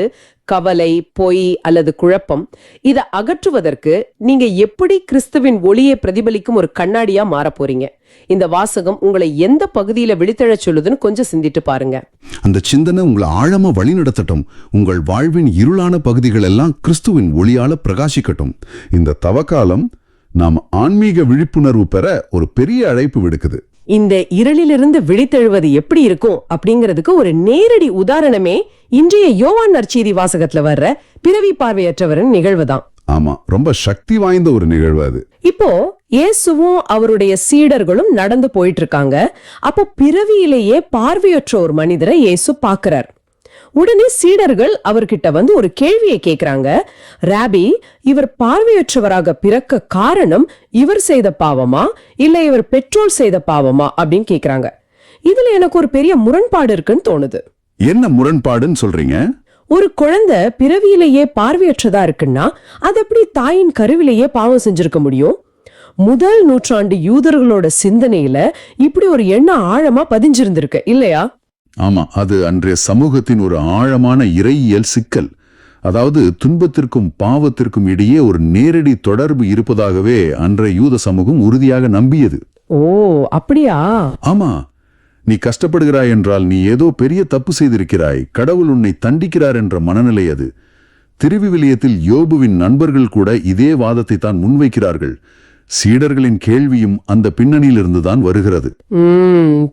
கவலை, பொய் அல்லது குழப்பம், இதை அகற்றுவதற்கு நீங்க எப்படி கிறிஸ்துவின் ஒளியை பிரதிபலிக்கும் ஒரு கண்ணாடியா மாற போறீங்க? இந்த வாசகம் உங்களை எந்த பகுதியில விழித்தெழச் சொல்லுதுன்னு கொஞ்சம் சிந்திட்டு பாருங்க. அந்த சிந்தனை உங்களை ஆழமா வழிநடத்தட்டும். உங்கள் வாழ்வின் இருளான பகுதிகள் எல்லாம் கிறிஸ்துவின் ஒளியால பிரகாசிக்கட்டும். இந்த தவக்காலம் நாம் ஆன்மீக விழிப்புணர்வு பெற ஒரு பெரிய அழைப்பு விடுக்குது. இந்த இருளிலிருந்து விழித்தெழுவது எப்படி இருக்கும் அப்படிங்கிறதுக்கு ஒரு நேரடி உதாரணமே இன்றைய யோவான் நற்செய்தி வாசகத்துல வர்ற பிறவி பார்வையற்றவரின் நிகழ்வுதான். ஆமா, ரொம்ப சக்தி வாய்ந்த ஒரு நிகழ்வு அது. இப்போ இயேசுவும் அவருடைய சீடர்களும் நடந்து போயிட்டு இருக்காங்க. அப்போ பிறவியிலேயே பார்வையற்ற ஒரு மனிதரை இயேசு பாக்குறார். உடனே சீடர்கள் அவர்கிட்ட வந்து ஒரு கேள்வியை கேக்குறாங்க. ராபி, இவர் பார்வையற்றவராக பிறக்க காரணம் இவர் செய்த பாவமா இல்ல இவர் பெற்றோர் செய்த பாவமா அப்படின்னு கேக்குறாங்க. இதுல எனக்கு ஒரு பெரிய முரண்பாடு இருக்குன்னு தோணுது. என்ன முரண்பாடுன்னு சொல்றீங்க? ஒரு குழந்தை பிறவியிலேயே பார்வையற்றதா இருக்குன்னா அது எப்படி தாயின் கருவிலேயே பாவம் செஞ்சிருக்க முடியும்? முதல் நூற்றாண்டு யூதர்களோட சிந்தனையில இப்படி ஒரு எண்ணம் ஆழமா பதிஞ்சிருந்திருக்கு இல்லையா? ஆமா, அது அன்றைய சமூகத்தின் ஒரு ஆழமான இறையியல் சிக்கல். அதாவது துன்பத்திற்கும் பாவத்திற்கும் இடையே ஒரு நேரடி தொடர்பு இருப்பதாகவே அன்றைய யூத சமூகம் உறுதியாக நம்பியது. ஓ, அப்படியா? ஆமா, நீ கஷ்டப்படுகிறாய் என்றால் நீ ஏதோ பெரிய தப்பு செய்திருக்கிறாய், கடவுள் உன்னை தண்டிக்கிறார் என்ற மனநிலை அது. திருவிவிலியத்தில் யோபுவின் நண்பர்கள் கூட இதே வாதத்தை தான் முன்வைக்கிறார்கள். சீடர்களின் கேள்வியும் அந்த பின்னணியிலிருந்துதான் வருகிறது.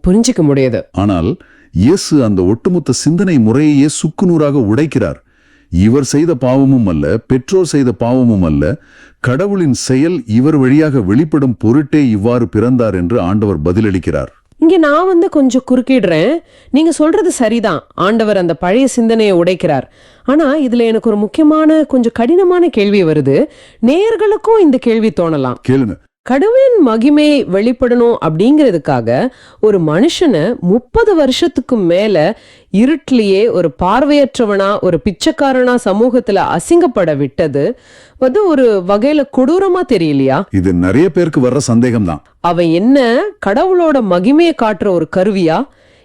புரிஞ்சுக்க முடியாது. ஆனால் இயேசு அந்த ஒட்டுமொத்த சிந்தனை முறையே சுக்குநூறாக உடைக்கிறார். இவர் செய்த பாவமும் அல்ல, பெற்றோர் செய்த பாவமும் அல்ல, கடவுளின் செயல் இவர் வழியாக வெளிப்படும் பொருட்டே இவ்வாறு பிறந்தார் என்று ஆண்டவர் பதிலளிக்கிறார். இங்க நான் கொஞ்சம் குறுக்கிடுறேன். நீங்க சொல்றது சரிதான், ஆண்டவர் அந்த பழைய சிந்தனையை உடைக்கிறார். ஆனா இதுல எனக்கு ஒரு முக்கியமான, கொஞ்சம் கடினமான கேள்வி வருது. நேயர்களுக்கும் இந்த கேள்வி தோணலாம். கேளுங்க. கடவுளின் மகிமை வெளிப்படணும் அப்படிங்கிறதுக்காக ஒரு மனுஷனை 30 வருஷத்துக்கு மேல இருட்டிலேயே ஒரு பார்வையற்றவனா, ஒரு பிச்சைக்காரனா சமூகத்துல அசிங்கப்பட விட்டது ஒரு வகையில கொடூரமா தெரியலையா? இது நிறைய பேருக்கு வர்ற சந்தேகம் தான். அவன் என்ன கடவுளோட மகிமையை காட்டுற ஒரு கருவியா?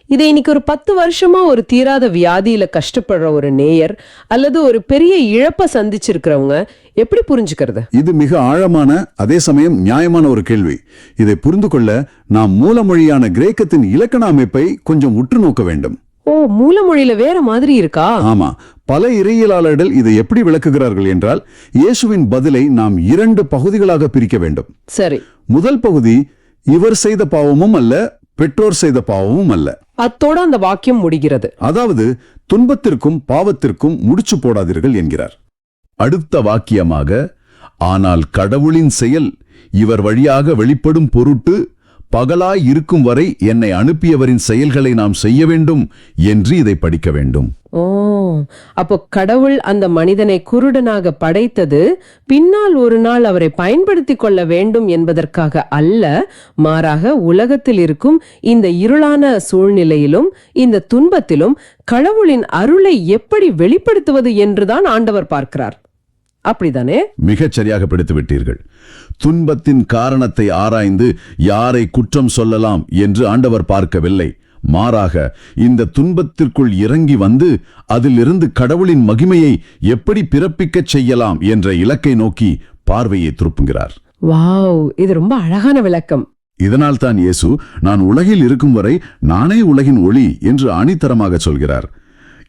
இதை இன்னைக்கு ஒரு 10 வருஷமா ஒரு தீராத வியாதியில கஷ்டப்படுற ஒரு நேயர் அல்லது ஒரு பெரிய இழப்ப சந்திச்சிருக்கிறவங்க எப்படி புரிஞ்சுக்கிறது? இது மிக ஆழமான, அதே சமயம் நியாயமான ஒரு கேள்வி. இதை புரிந்து கொள்ள நாம் மூலமொழியான கிரேக்கத்தின் இலக்கண அமைப்பை கொஞ்சம் உற்று நோக்க வேண்டும். ஓ, மூலமொழியில வேற மாதிரி இருக்கா? ஆமா, பல இறையியலாளர்கள் இதை எப்படி விளக்குகிறார்கள் என்றால், இயேசுவின் பதிலை நாம் 2 பகுதிகளாக பிரிக்க வேண்டும். சரி. முதல் பகுதி, இவர் செய்த பாவமும் அல்ல, பெற்றோர் செய்த பாவமும் அல்ல. அத்தோட அந்த வாக்கியம் முடிகிறது. அதாவது துன்பத்திற்கும் பாவத்திற்கும் முடிச்சு போடாதீர்கள் என்கிறார். அடுத்த வாக்கியமாக, ஆனால் கடவுளின் செயல் இவர் வழியாக வெளிப்படும் பொருட்டு பகலாய் இருக்கும் வரை என்னை அனுப்பியவரின் செயல்களை நாம் செய்ய வேண்டும் என்று இதை படிக்க வேண்டும். ஓ, அப்போ கடவுள் அந்த மனிதனை குருடனாக படைத்தது பின்னால் ஒரு நாள் அவரை பயன்படுத்தி கொள்ள வேண்டும் என்பதற்காக அல்ல, மாறாக உலகத்தில் இருக்கும் இந்த இருளான சூழ்நிலையிலும் இந்த துன்பத்திலும் கடவுளின் அருளை எப்படி வெளிப்படுத்துவது என்றுதான் ஆண்டவர் பார்க்கிறார். அப்படிதானே? மிகச் சரியாக பிடித்து விட்டீர்கள். துன்பத்தின் காரணத்தை ஆராய்ந்து யாரை குற்றம் சொல்லலாம் என்று ஆண்டவர் பார்க்கவில்லை. மாறாக இந்த துன்பத்திற்குள் இறங்கி வந்து அதிலிருந்து கடவுளின் மகிமையை எப்படி பிறப்பிக்கச் செய்யலாம் என்ற இலக்கை நோக்கி பார்வையை திருப்புகிறார். வாவ், இது ரொம்ப அழகான விளக்கம். இதனால் தான் இயேசு, நான் உலகில் இருக்கும் வரை நானே உலகின் ஒளி என்று ஆணித்தரமாக சொல்கிறார்.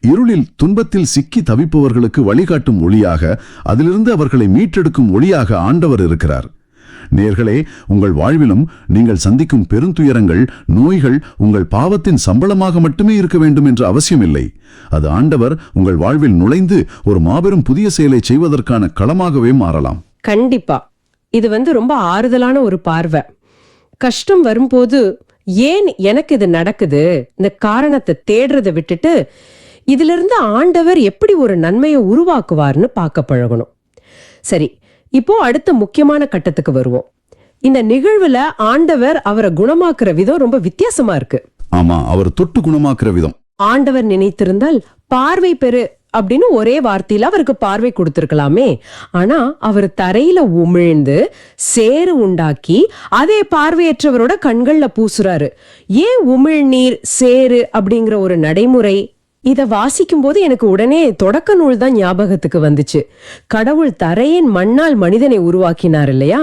இருளில் துன்பத்தில் சிக்கி தவிப்பவர்களுக்கு வழிகாட்டும் ஒளியாக, அதிலிருந்து அவர்களை மீட்டெடுக்கும் ஒளியாக ஆண்டவர் இருக்கிறார். நேயர்களே, உங்கள் வாழ்விலும் நீங்கள் சந்திக்கும் பெருந்துயரங்கள், நோய்கள் உங்கள் பாவத்தின் சம்பளமாக மட்டுமே இருக்க வேண்டும் என்ற அவசியமில்லை. அது ஆண்டவர் உங்கள் வாழ்வில் நுழைந்து ஒரு மாபெரும் புதிய செயலை செய்வதற்கான களமாகவே மாறலாம். கண்டிப்பா. இது ரொம்ப ஆறுதலான ஒரு பார்வை. கஷ்டம் வரும்போது ஏன் எனக்கு இது நடக்குது, இந்த காரணத்தை தேடுறதை விட்டுட்டு இதுல இருந்து ஆண்டவர் எப்படி ஒரு நன்மையை உருவாக்குவார்னு பார்க்க பழகணும். சரி, இப்போ அடுத்த முக்கியமான கட்டத்துக்கு வருவோம். இந்த நிகழ்வுல ஆண்டவர் அவரை குணமாக்குற விதம் ரொம்ப வித்தியாசமா இருக்கு. ஆமா, அவர் தொட்டு குணமாக்குற விதம். ஆண்டவர் நினைத்திருந்தால் பார்வை பெறு அப்படின்னு ஒரே வார்த்தையில அவருக்கு பார்வை கொடுத்திருக்கலாமே. ஆனா அவர் தரையில உமிழ்ந்து சேறு உண்டாக்கி அதே பார்வையற்றவரோட கண்கள்ல பூசுறாரு. ஏன் உமிழ்நீர் சேறு அப்படிங்கிற ஒரு நடைமுறை? இத வாசிக்கும் போது எனக்கு உடனே தொடக்க நூல் தான் ஞாபகத்துக்கு வந்துச்சு. கடவுள் தரையின் மண்ணால் மனிதனை உருவாக்கினார் இல்லையா?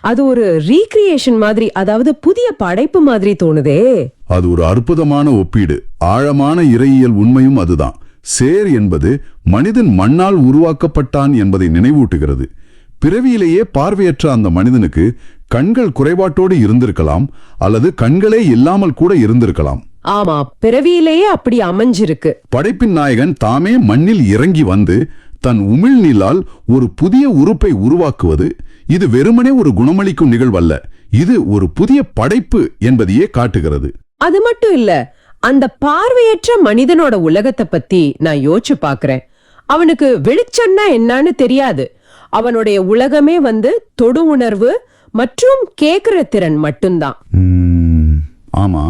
அது ஒரு ரீக்ரியேஷன் மாதிரி, அதாவது புதிய படைப்பு மாதிரி தோணுதே. அது ஒரு அற்புதமான ஒப்பீடு. ஆழமான இறையியல் உண்மையும் அதுதான். சேர் என்பது மனிதன் மண்ணால் உருவாக்கப்பட்டான் என்பதை நினைவூட்டுகிறது. பிறவியிலேயே பார்வையற்ற அந்த மனிதனுக்கு கண்கள் குறைபாட்டோடு இருந்திருக்கலாம், அல்லது கண்களே இல்லாமல் கூட இருந்திருக்கலாம். ஆமா, பிறவியிலேயே அப்படி அமைஞ்சிருக்கு. படைப்பின் நாயகன் தாமே மண்ணில் இறங்கி வந்து தன் உமிழ்நீளால் ஒரு புதிய உறுப்பை உருவாக்குவது, இது வெறுமனே ஒரு குணமளிக்கும் நிகழ்வல்ல, இது ஒரு புதிய படைப்பு என்பதையே காட்டுகிறது. அது மட்டும் இல்ல, அந்த பார்வையற்ற மனிதனோட உலகத்தை பத்தி நான் யோசிச்சு பாக்குறேன். அவனுக்கு வெளிச்சம்னா என்னன்னு தெரியாது. அவனுடைய உலகமே தொடு உணர்வு மற்றும் கேக்குற திறன் மட்டும்தான். ஆமா,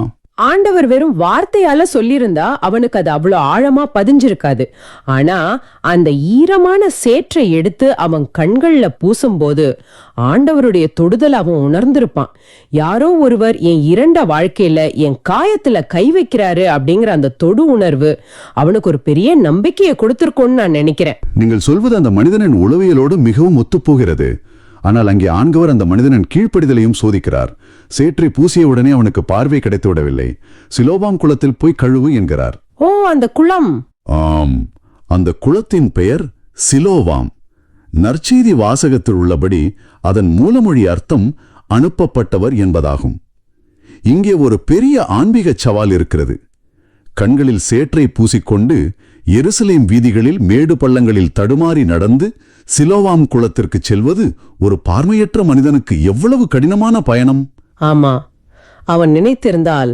ஆண்டவர் வெறும் வார்த்தையால சொல்லியிருந்தா அவனுக்கு அது அவ்வளவு ஆழமா பதிஞ்சிருக்காது. ஆனா அந்த ஈரமான சேற்றை எடுத்து அவன் கண்கள்ல பூசும்போது ஆண்டவருடைய தொடுதல் அவன் உணர்ந்திருப்பான். யாரோ ஒருவர் என் இரண்ட வாழ்க்கையில என் காயத்துல கை வைக்கிறாரு அப்படிங்கிற அந்த தொடு உணர்வு அவனுக்கு ஒரு பெரிய நம்பிக்கையை கொடுத்திருக்கோன்னு நான் நினைக்கிறேன். நீங்கள் சொல்வது அந்த மனிதனின் உளவியலோடு மிகவும் ஒத்துப்போகிறது. ஆனால் அங்கே ஆண்டவர் அந்த மனிதனின் கீழ்ப்படிதலையும் சோதிக்கிறார். சேற்றை பூசிய உடனே அவனுக்கு பார்வை கிடைத்து விடவில்லை. சிலோவாம் குளத்தில் போய் கழுவு என்கிறார். ஓ, அந்த குளம். ஆம், அந்த குளத்தின் பெயர் சிலோவாம். நற்செய்தி வாசகத்தில் உள்ளபடி அதன் மூலமொழி அர்த்தம் அனுப்பப்பட்டவர் என்பதாகும். இங்கே ஒரு பெரிய ஆன்மீக சவால் இருக்கிறது. கண்களில் சேற்றை பூசிக்கொண்டு எருசலேம் வீதிகளில் மேடு பள்ளங்களில் தடுமாறி நடந்து சிலோவாம் குளத்திற்கு செல்வது ஒரு பார்வையற்ற மனிதனுக்கு எவ்வளவு கடினமான பயணம். ஆமா, அவன் நினைத்திருந்தால்,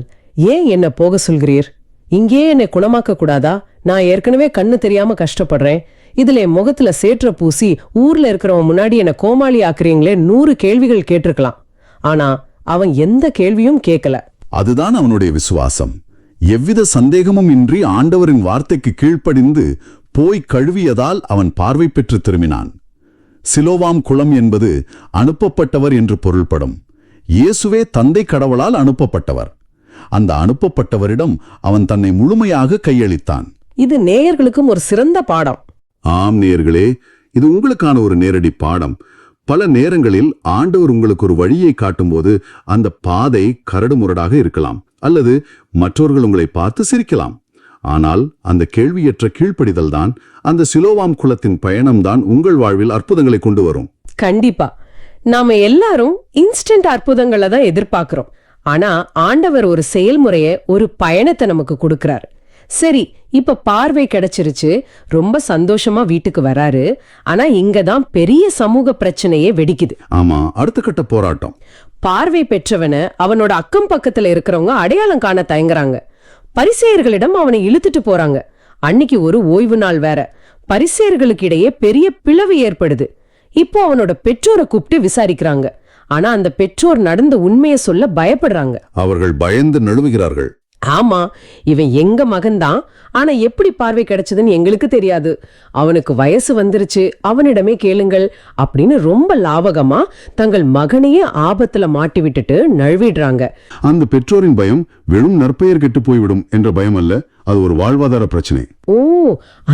ஏன் என்ன போக சொல்கிறீர், இங்கே என்னை குணமாக்க கூடாதா, நான் ஏற்கனவே கண்ணு தெரியாம கஷ்டப்படுறேன், இதுல என் முகத்துல சேற்ற பூசி ஊர்ல இருக்கிறவன் முன்னாடி என்ன கோமாளி ஆக்குறீங்களே 100 கேள்விகள் கேட்டிருக்கலாம். ஆனா அவன் எந்த கேள்வியும் கேட்கல. அதுதான் அவனுடைய விசுவாசம். எவ்வித சந்தேகமும் இன்றி ஆண்டவரின் வார்த்தைக்கு கீழ்ப்படிந்து போய் கழுவியதால் அவன் பார்வை பெற்று திரும்பினான். சிலோவாம் குளம் என்பது அனுப்பப்பட்டவர் என்று பொருள்படும். இயேசுவே தந்தை கடவுளால் அனுப்பப்பட்டவர். அந்த அனுப்பப்பட்டவரிடம் அவன் தன்னை முழுமையாக கையளித்தான். இது நேயர்களுக்கும் ஒரு சிறந்த பாடம். ஆம் நேயர்களே, இது உங்களுக்கான ஒரு நேரடி பாடம். பல நேரங்களில் ஆண்டவர் உங்களுக்கு ஒரு வழியை காட்டும்போது அந்த பாதை கரடுமுரடாக இருக்கலாம், அல்லது மற்றவர்கள் உங்களை பார்த்து சிரிக்கலாம். ஆனால் அந்த கேள்வியற்ற கீழ்ப்படிதல் தான், அந்த சிலோவாம் குளத்தின் பயணம்தான் உங்கள் வாழ்வில் அற்புதங்களை கொண்டு வரும். கண்டிப்பா. நாம எல்லாரும் இன்ஸ்டன்ட் அற்புதங்களை தான் எதிர்பார்க்கிறோம். ஆனா ஆண்டவர் ஒரு செயல்முறைய, ஒரு பயணத்தை நமக்கு கொடுக்கிறார். சரி, இப்ப பார்வை கிடைச்சிருச்சு, ரொம்ப சந்தோஷமா வீட்டுக்கு வராரு. ஆனா இங்கதான் பெரிய சமூக பிரச்சனையே வெடிக்குது. ஆமா, அடுத்த கட்ட போராட்டம். பார்வை பெற்றவன அவனோட அக்கம் பக்கத்துல இருக்கிறவங்க அடையாளம் காண தயங்குறாங்க. பரிசேயர்களிடம் அவனை இழுத்துட்டு போறாங்க. அன்னைக்கு ஒரு ஓய்வு நாள் வேற. பரிசேயர்களுக்கு இடையே பெரிய பிளவு ஏற்படுது. இப்போ அவனோட பெற்றோரை கூப்பிட்டு விசாரிக்கிறாங்க. ஆனா அந்த பெற்றோர் நடந்த உண்மையை சொல்ல பயப்படுறாங்க. அவர்கள் பயந்து நழுவுகிறார்கள். ஆமா, இவன் எங்க மகன்தான், ஆனா எப்படி பார்வை கிடைச்சதுன்னு எங்களுக்கு தெரியாது, அவனுக்கு வயசு வந்துருச்சு, அவனிடமே கேளுங்கள் அப்படின்னு ரொம்ப லாவகமா தங்கள் மகனையே ஆபத்துல மாட்டி விட்டுட்டு நழுவிடுறாங்க. அந்த பெற்றோரின் பயம் வெறும் நற்பெயர் கெட்டு போய்விடும் என்ற பயம் அல்ல, அது ஒரு வாழ்வாதார பிரச்சனை. ஓ,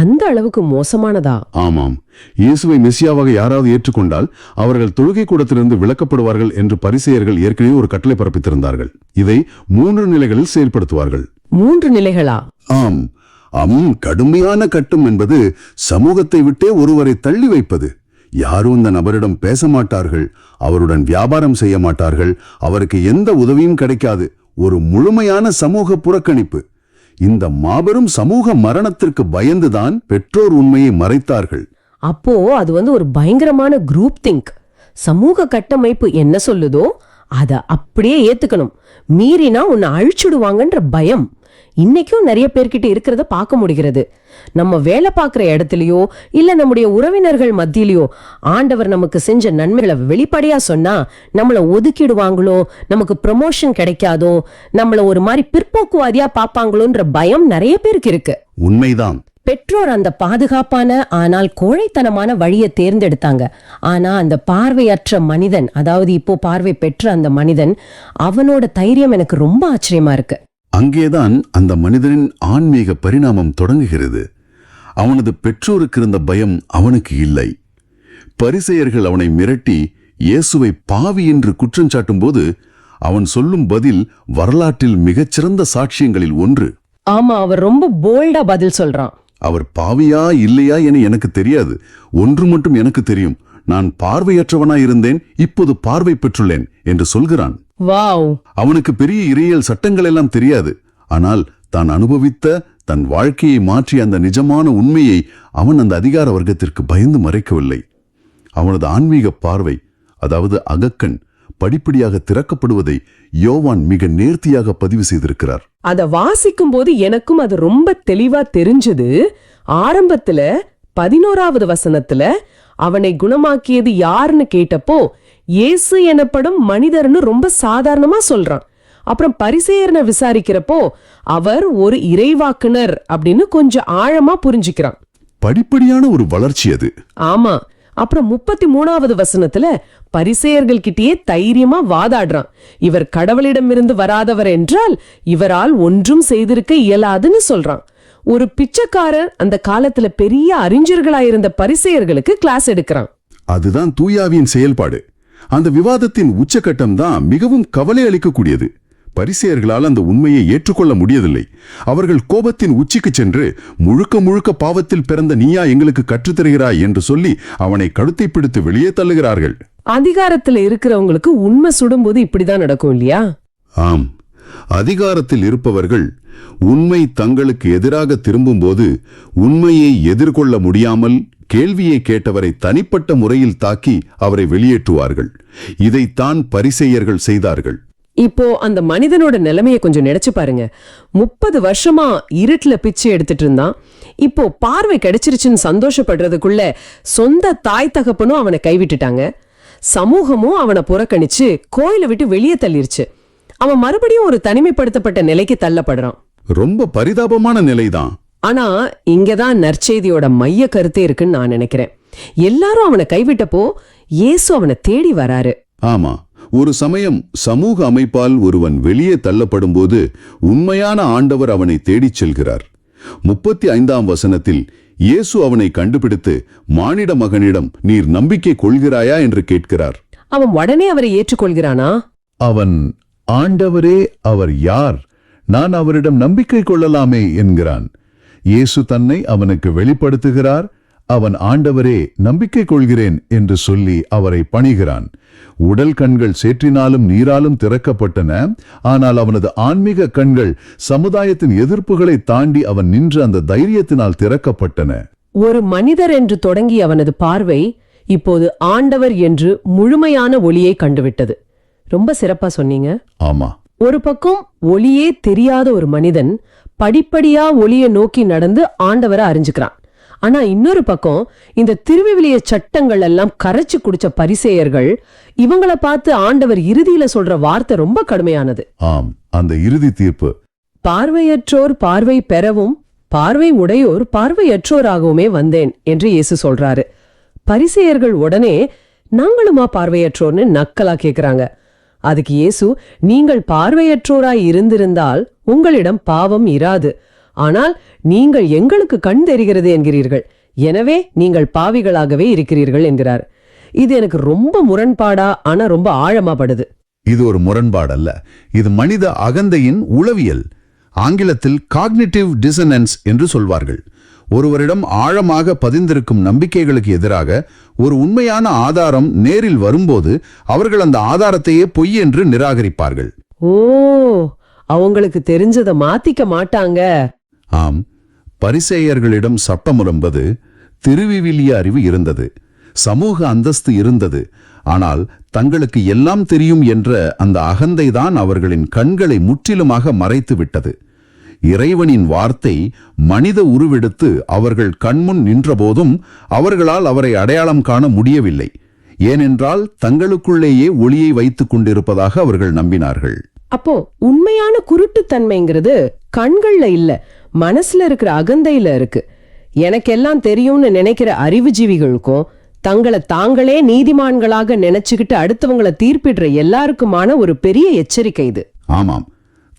அந்த அளவுக்கு மோசமானதா? ஆமாம். இயேசுவை மெசியாவாக யாராவது ஏற்றுக்கொண்டால் அவர்கள் தொழுகை கூடத்திலிருந்து விலக்கப்படுவார்கள் என்று பரிசேயர்கள் ஏற்கனவே ஒரு கட்டளை பிறப்பித்திருந்தார்கள். இதை 3 நிலைகளில் செயல்படுத்துவார்கள். 3 நிலைகளா? ஆம். கடுமையான கட்டம் என்பது சமூகத்தை விட்டே ஒருவரை தள்ளி வைப்பது. யாரும் இந்த நபரிடம் பேச மாட்டார்கள், அவருடன் வியாபாரம் செய்ய மாட்டார்கள், அவருக்கு எந்த உதவியும் கிடைக்காது. ஒரு முழுமையான சமூக புறக்கணிப்பு. இந்த மாபெரும் சமூக மரணத்திற்கு பயந்துதான் பெற்றோர் உண்மையை மறைத்தார்கள். அப்போ அது ஒரு பயங்கரமான குரூப் திங்க். சமூக கட்டமைப்பு என்ன சொல்லுதோ அத அப்படியே ஏத்துக்கணும். மீறினா உன்னை அழிச்சுடுவாங்கன்ற பயம் இன்னைக்கும் நிறைய பேர்கிட்ட இருக்கிறத பார்க்க முடிகிறது. நம்ம வேலை பார்க்குற இடத்துலயோ இல்ல நம்முடைய உறவினர்கள் மத்தியிலயோ ஆண்டவர் நமக்கு செஞ்ச நன்மைகளை வெளிப்படையா சொன்னா நம்மள ஒதுக்கிடுவாங்களோ, நமக்கு ப்ரமோஷன் கிடைக்காதோ, நம்மள ஒரு மாதிரி பிற்போக்குவாதியா பாப்பாங்களோன்ற பயம் நிறைய பேருக்கு இருக்கு. உண்மைதான். பெற்றோர் அந்த பாதுகாப்பான ஆனால் கோழைத்தனமான வழியை தேர்ந்தெடுத்தாங்க. ஆனா அந்த பார்வையற்ற மனிதன், அதாவது இப்போ பார்வை பெற்ற அந்த மனிதன், அவனோட தைரியம் எனக்கு ரொம்ப ஆச்சரியமா இருக்கு. அங்கேதான் அந்த மனிதனின் ஆன்மீக பரிணாமம் தொடங்குகிறது. அவனது பெற்றோருக்கு இருந்த பயம் அவனுக்கு இல்லை. பரிசேயர்கள் அவனை மிரட்டி இயேசுவை பாவி என்று குற்றஞ்சாட்டும் போது அவன் சொல்லும் பதில் வரலாற்றில் மிகச்சிறந்த சாட்சியங்களில் ஒன்று. ஆமா, அவர் ரொம்ப போல்டா பதில் சொல்றான். அவர் பாவியா இல்லையா என எனக்கு தெரியாது. ஒன்று மட்டும் எனக்கு தெரியும், நான் பார்வையற்றவனாயிருந்தேன், இப்போது பார்வை பெற்றுள்ளேன் என்று சொல்கிறான். வாவ்! அவனுக்கு பெரிய இறையியல் சட்டங்கள் எல்லாம் தெரியாது. ஆனால் தான் அனுபவித்த தன் வாழ்க்கையை மாற்றிய அந்த நிஜமான உண்மையை அவன் அந்த அதிகார வர்க்கத்திற்கு பயந்து மறைக்கவில்லை. அவனது ஆன்மீக பார்வை, அதாவது அகக்கண், படிப்படியாக திறக்கப்படுவதை யோவான் மிக நேர்த்தியாக பதிவு செய்திருக்கிறார். அத வாசிக்கும் போது எனக்கும் அது ரொம்ப தெளிவா தெரிஞ்சது. ஆரம்பத்துல 11வது வசனத்துல அவனை குணமாக்கியது யாருன்னு கேட்டப்போ இயேசு எனப்படும் மனிதர்னு ரொம்ப சாதாரணமா சொல்றான். அப்புறம் பரிசேயர்ன விசாரிக்கிறப்போ அவர் ஒரு இறைவாக்குனர் அப்படின்னு கொஞ்சம் ஆழமா புரிஞ்சுக்கிறான். படிப்படியான ஒரு வளர்ச்சி அது. ஆமா. அப்புறம் 33வது வசனத்துல பரிசேயர்கள் கிட்டயே தைரியமா வாதாடுறான். இவர் கடவுளிடமிருந்து வராதவர் என்றால் இவரால் ஒன்றும் செய்திருக்க இயலாதுன்னு சொல்றான். ஒரு பிச்சைக்காரர் அந்த காலத்துல பெரிய அறிஞர்களாயிருந்த பரிசேயர்களுக்கு கிளாஸ் எடுக்கிறான். அதுதான் தூயாவின் செயல்பாடு. அந்த விவாதத்தின் உச்சகட்டம் தான் மிகவும் கவலை அளிக்கக்கூடியது. பரிசேயர்களால் அந்த உண்மையை ஏற்றுக்கொள்ள முடியவில்லை. அவர்கள் கோபத்தின் உச்சிக்கு சென்று முழுக்க முழுக்க பாவத்தில் பிறந்த நீயா எங்களுக்கு கற்றுத்தருகிறாய் என்று சொல்லி அவனை கழுத்தை பிடித்து வெளியே தள்ளுகிறார்கள். அதிகாரத்துல இருக்கிறவங்களுக்கு உண்மை சுடும்போது இப்படிதான் நடக்கும் இல்லையா? ஆம், அதிகாரத்தில் இருப்பவர்கள் உண்மை தங்களுக்கு எதிராக திரும்பும்போது உண்மையை எதிர்கொள்ள முடியாமல் கேள்வியை கேட்டவரை தனிப்பட்ட முறையில் தாக்கி அவரை வெளியேற்றுவார்கள். இதைத்தான் பரிசேயர்கள் செய்தார்கள். இப்போ அந்த மனிதனோட நிலைமையை கொஞ்சம் நினைச்சு பாருங்க. 30 வருஷமா இருட்டுல பிச்சை எடுத்துட்டு இருந்தான். இப்போ பார்வை கிடைச்சிருச்சுன்னு சந்தோஷப்படுறதுக்குள்ள சொந்த தாய் தகப்பனும் அவனை கைவிட்டுட்டாங்க. சமூகமும் அவனை புறக்கணிச்சு கோயிலை விட்டு வெளியே தள்ளிருச்சு. அவன் மறுபடியும் ஒரு தனிமைப்படுத்தப்பட்ட நிலைக்கு தள்ளப்படுறான். ரொம்ப பரிதாபமான நிலைதான். ஆனா இங்கதான் நற்செய்தியோட மைய கருத்தே இருக்குன்னு நான் நினைக்கிறேன். எல்லாரும் அவனை கைவிட்டப்போ இயேசு அவனை தேடி வராரு. ஆமா, ஒரு சமயம் சமூக அமைப்பால் ஒருவன் வெளியே தள்ளப்படும் போது உண்மையான ஆண்டவர் அவனை தேடிச் செல்கிறார். 35ஆம் வசனத்தில் இயேசு அவனை கண்டுபிடித்து மானிட மகனிடம் நீர் நம்பிக்கை கொள்கிறாயா என்று கேட்கிறார். அவன் உடனே அவரை ஏற்றுக்கொள்கிறானா? அவன் ஆண்டவரே, அவர் யார்? நான் அவரிடம் நம்பிக்கை கொள்ளலாமே என்கிறான். இயேசு தன்னை அவனுக்கு வெளிப்படுத்துகிறார். அவன் ஆண்டவரே, நம்பிக்கை கொள்கிறேன் என்று சொல்லி அவரை பணிகிறான். உடல் கண்கள் சேற்றினாலும் நீராலும் திறக்கப்பட்டன. ஆனால் அவனது ஆன்மீக கண்கள் சமுதாயத்தின் எதிர்ப்புகளை தாண்டி அவன் நின்ற அந்த தைரியத்தினால் திறக்கப்பட்டன. ஒரு மனிதர் என்று தொடங்கி அவனது பார்வை இப்போது ஆண்டவர் என்று முழுமையான ஒளியை கண்டுவிட்டது. ரொம்ப சிறப்பா சொன்னீங்க. ஆமா, ஒரு பக்கம் ஒளியே தெரியாத ஒரு மனிதன் படிப்படியா ஒளியை நோக்கி நடந்து ஆண்டவரை அறிஞ்சுக்கிறான். ஆனா இன்னொரு பக்கம் இந்த திருவிவிலிய சட்டங்கள் எல்லாம் கரைச்சு குடிச்ச பரிசேயர்கள், இவங்கள பார்த்து ஆண்டவர் இறுதியில சொல்ற வார்த்தை ரொம்ப கடுமையானது. ஆம், அந்த இறுதி தீர்ப்பு. பார்வையற்றோர் பார்வை பெறவும் பார்வை உடையோர் பார்வையற்றோராகவுமே வந்தேன் என்று இயேசு சொல்றாரு. பரிசேயர்கள் உடனே நாங்களுமா பார்வையற்றோர்னு நக்கலா கேக்குறாங்க. அதுக்கு இயேசு, நீங்கள் பார்வையற்றோராய் இருந்திருந்தால் உங்களிடம் பாவம் இராது. ஆனால் நீங்கள் எங்களுக்கு கண் தெரிகிறது என்கிறீர்கள், எனவே நீங்கள் பாவிகளாகவே இருக்கிறீர்கள் என்கிறார். இது எனக்கு ரொம்ப முரண்பாடா ஆனா ரொம்ப ஆழமா படுது. இது ஒரு முரண்பாடல்ல, இது மனித அகந்தையின் உளவியல். ஆங்கிலத்தில் காக்னிட்டிவ் டிசனன்ஸ் என்று சொல்வார்கள். ஒருவரிடம் ஆழமாக பதிந்திருக்கும் நம்பிக்கைகளுக்கு எதிராக ஒரு உண்மையான ஆதாரம் நேரில் வரும்போது அவர்கள் அந்த ஆதாரத்தையே பொய் என்று நிராகரிப்பார்கள். ஓ, அவங்களுக்கு தெரிஞ்சதை மாத்திக்க மாட்டாங்க. ஆம், பரிசேயர்களிடம் சட்டம் என்பது திருவிவிலிய அறிவு இருந்தது, சமூக அந்தஸ்து இருந்தது. ஆனால் தங்களுக்கு எல்லாம் தெரியும் என்ற அந்த அகந்தைதான் அவர்களின் கண்களை முற்றிலுமாக மறைத்து விட்டது. இறைவனின் வார்த்தை மனித உருவெடுத்து அவர்கள் கண்முன் நின்றபோதும் அவர்களால் அவரை அடையாளம் காண முடியவில்லை. ஏனென்றால் தங்களுக்குள்ளேயே ஒளியை வைத்துக் கொண்டிருப்பதாக அவர்கள் நம்பினார்கள். அப்போ உண்மையான குருட்டுத்தன்மைங்கிறது கண்கள்ல இல்ல, மனசுல இருக்கிற அகந்தையில இருக்கு. எனக்கெல்லாம் தெரியும்னு நினைக்கிற அறிவுஜீவிகளுக்கும் தங்களை தாங்களே நீதிமான்களாக நினைச்சுக்கிட்டு அடுத்தவங்களை தீர்ப்பிடுற எல்லாருக்குமான ஒரு பெரிய எச்சரிக்கை இது. ஆமாம்,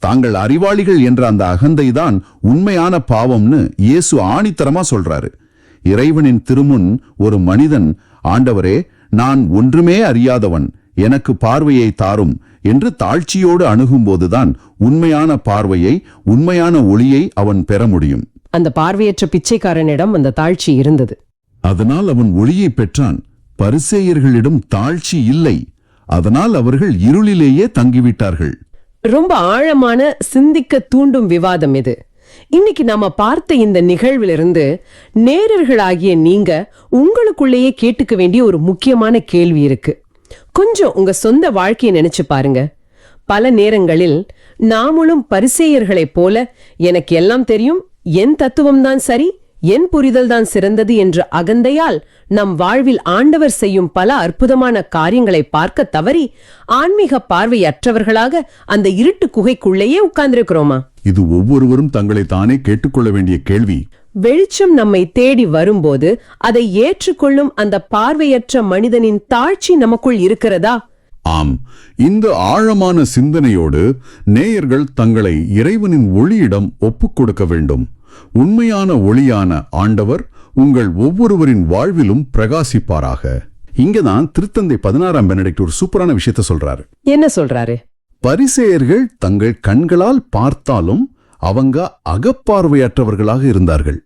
தாங்கள் அறிவாளிகள் என்ற அந்த அகந்தைதான் உண்மையான பாவம்னு இயேசு ஆணித்தரமா சொல்றாரு. இறைவனின் திருமுன் ஒரு மனிதன், ஆண்டவரே, நான் ஒன்றுமே அறியாதவன், எனக்கு பார்வையை தாரும் என்று தாழ்ச்சியோடு அணுகும்போதுதான் உண்மையான பார்வையை, உண்மையான ஒளியை அவன் பெற முடியும். அந்த பார்வையற்ற பிச்சைக்காரனிடம் அந்த தாழ்ச்சி இருந்தது. அதனால் அவன் ஒளியை பெற்றான். பரிசேயர்களிடம் தாழ்ச்சி இல்லை. அதனால் அவர்கள் இருளிலேயே தங்கிவிட்டார்கள். ரொம்ப ஆழமான, சிந்திக்க தூண்டும் விவாதம் இது. இன்னைக்கு நாம பார்த்த இந்த நிகழ்விலிருந்து நேரர்களாகிய நீங்க உங்களுக்குள்ளேயே கேட்டுக்க வேண்டிய ஒரு முக்கியமான கேள்வி இருக்கு. கொஞ்சம் உங்க சொந்த வாழ்க்கையை நினைச்சு பாருங்க. பல நேரங்களில் நாமளும் பரிசேயர்களைப் போல எனக்கு எல்லாம் தெரியும், என் தத்துவம்தான் சரி, என் புரிதல் தான் சிறந்தது என்ற அகந்தையால் நம் வாழ்வில் ஆண்டவர் செய்யும் பல அற்புதமான காரியங்களை பார்க்க தவறி ஆன்மீக பார்வையற்றவர்களாக அந்த இருட்டு குகைக்குள்ளேயே உட்கார்ந்திருக்கிறோமா? இது ஒவ்வொருவரும் தங்களை தானே கேட்டுக்கொள்ள வேண்டிய கேள்வி. வெளிச்சம் நம்மை தேடி வரும்போது அதை ஏற்றுக்கொள்ளும் அந்த பார்வையற்ற மனிதனின் தாழ்ச்சி நமக்குள் இருக்கிறதா? ஆம், இந்த ஆழமான சிந்தனையோடு நேயர்கள் தங்களை இறைவனின் ஒளியிடம் ஒப்புக் கொடுக்க வேண்டும். உண்மையான ஒளியான ஆண்டவர் உங்கள் ஒவ்வொருவரின் வாழ்விலும் பிரகாசிப்பாராக. இங்கதான் திருத்தந்தை 16ஆம் பெனடிக்ட் ஒரு சூப்பரான விஷயத்த சொல்றாரு. என்ன சொல்றாரு? பரிசேயர்கள் தங்கள் கண்களால் பார்த்தாலும் அவங்க அகப்பார்வையற்றவர்களாக இருந்தார்கள்.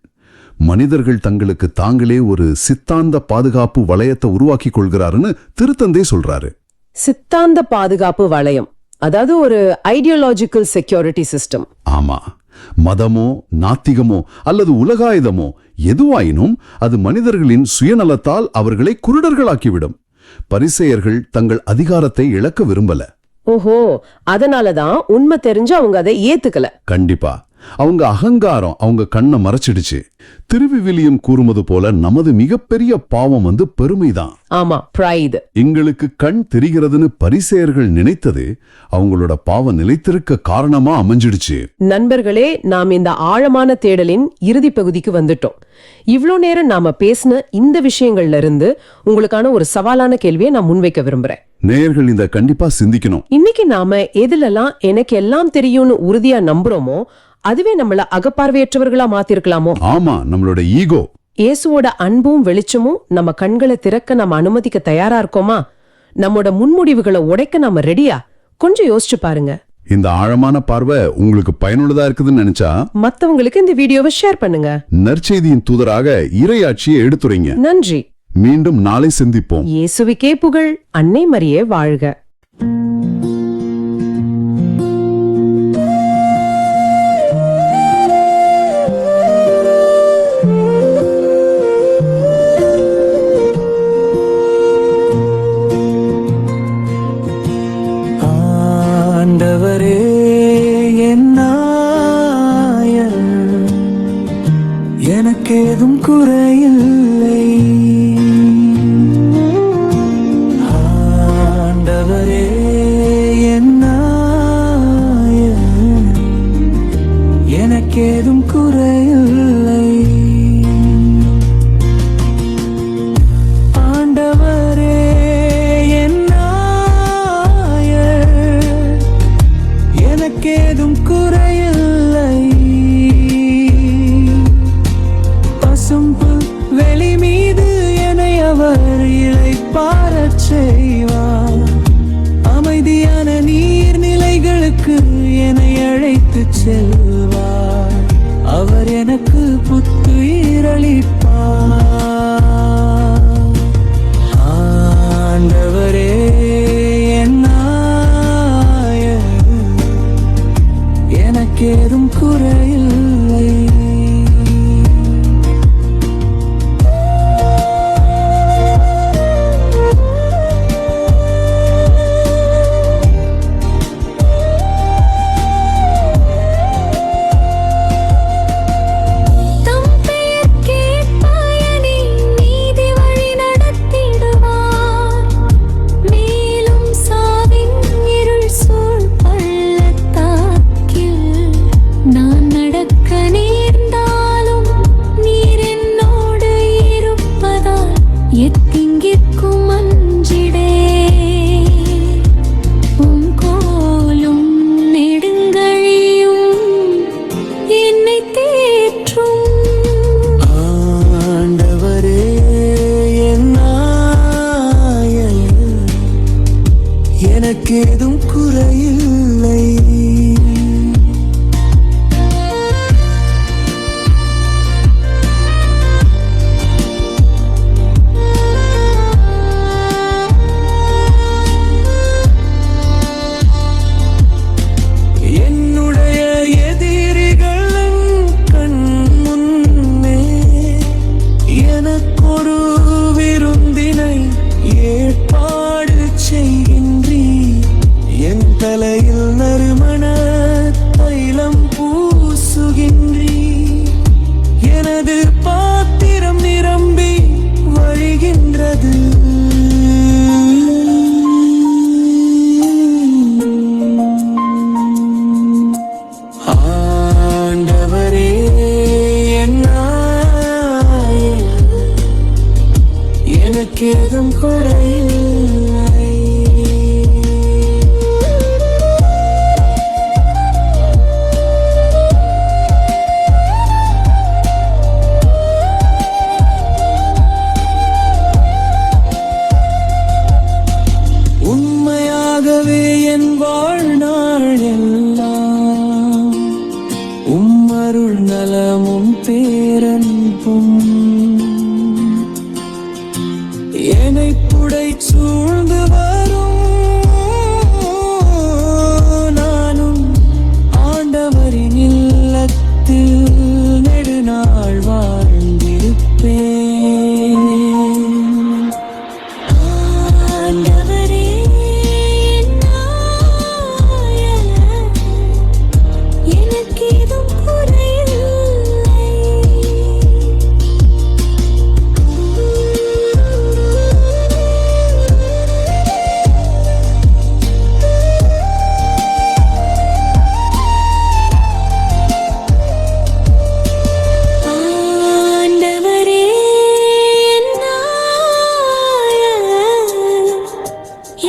மனிதர்கள் தங்களுக்கு தாங்களே ஒரு சித்தாந்த பாதுகாப்பு வளையத்தை உருவாக்கி கொள்கிறாருன்னு திருத்தந்தை சொல்றாரு. சித்தாந்த பாதுகாப்பு வளையம், அதாவது ஒரு ஐடியாலஜிக்கல் செக்யூரிட்டி சிஸ்டம். ஆமா, மதமோ நாத்திகமோ அல்லது உலகாயுதமோ எதுவாயினும் அது மனிதர்களின் சுயநலத்தால் அவர்களை குருடர்களாக்கிவிடும். பரிசேயர்கள் தங்கள் அதிகாரத்தை இழக்க விரும்பல. ஓஹோ, அதனாலதான் உண்மை தெரிஞ்சு அவங்க அதை ஏத்துக்கல. கண்டிப்பா, அவங்க அகங்காரம் அவங்க கண்ணை மறைச்சிடுச்சு. திருவிவிலியம் கூறுவது போல நமது மிகப்பெரிய பாவம் பெருமைதான். ஆமா, பிரைட். எங்களுக்கு கண் தெரிகிறதுன்னு பரிசேயர்கள் நினைத்தது அவங்களோட பாவம் நிலைத்திருக்க காரணமா அமைஞ்சிடுச்சு. நண்பர்களே, நாம் இந்த ஆழமான தேடலின் இறுதி பகுதிக்கு வந்துட்டோம். இவ்ளோ நேரம் நாம பேசின இந்த விஷயங்கள்ல இருந்து உங்களுக்கான ஒரு சவாலான கேள்வியை நான் முன்வைக்க விரும்புறேன். நேயர்கள் இந்த கண்டிப்பா சிந்திக்கணும். இன்னைக்கு நாம எதுலெல்லாம் எனக்கு எல்லாம் தெரியும்னு உறுதியா நம்புறோமோ அதுவே நம்மள அகப்பார்வையற்றவர்களா மாத்திருக்கலாமோ? ஆமா, நம்மளோட ஈகோ. இயேசுவோட அன்பும் வெளிச்சமும் நம்ம கண்களை திறக்க நாம அனுமதிக்க தயாரா இருக்கோமா? நம்மோட முன்முடிவுகளை உடைக்க நாம ரெடியா? கொஞ்சம் யோசிச்சு பாருங்க. இந்த ஆழமான பார்வை உங்களுக்கு பயனுள்ளதா இருக்குதுன்னு நினைச்சா மத்தவங்களுக்கு இந்த வீடியோவை ஷேர் பண்ணுங்க. நற்செய்தியின் தூதராக இறையாட்சியை எடுத்துரைங்க. நன்றி. மீண்டும் நாளை சந்திப்போம். இயேசுவுக்கே புகழ். அன்னை மரியே வாழ்க. ஆண்டவரே, என் நாயர், எனக்கேதும் குறையில்லை. ஆண்டவரே, என் நாயர், எனக்கேதும் குறையில்லை. ஆண்டவரே, என் எனக்கேதும் குறையில்லை. பசும்புல் வெளி மீது என்னை அவர் இளைப்பாறச் செய்வார். அமைதியான நீர்நிலைகளுக்கு என்னை அழைத்துச் செல்வார். அவர் எனக்கு புத்துயிரளிப்பார். ஆண்டவரே என் நாயர், எனக்கேதும் குறையில்லை. எத்திங்கிற்கும் அஞ்சிடே, உம் கோலும் நெடுங்கழியும் என்னை தேற்றும். ஆண்டவரே என் நாயர், எனக்கேதும் குறையில்லை. தலையில் நறுமண தைலம் பூசுகின்றி, எனது பாத்திரம் நிரம்பி வழிகின்றது. ஆண்டவரே என் நாயர், எனக்கேதும் குறையில்லை. உண்மையாகவே என் வாழ்நாள் எல்லாம் உம்மருள் நலமும் பேரன்பும் என்னை புடை சூழ்ந்து வரும். நானும் ஆண்டவரின் இல்லத்தில் நெடுநாள் வாழ்ந்திருப்பேன்.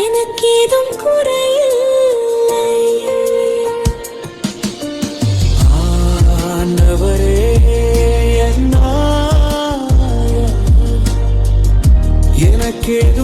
எனக்கேதும் குறையில்லை. ஆண்டவரே என் நாயர், எனக்கேதும்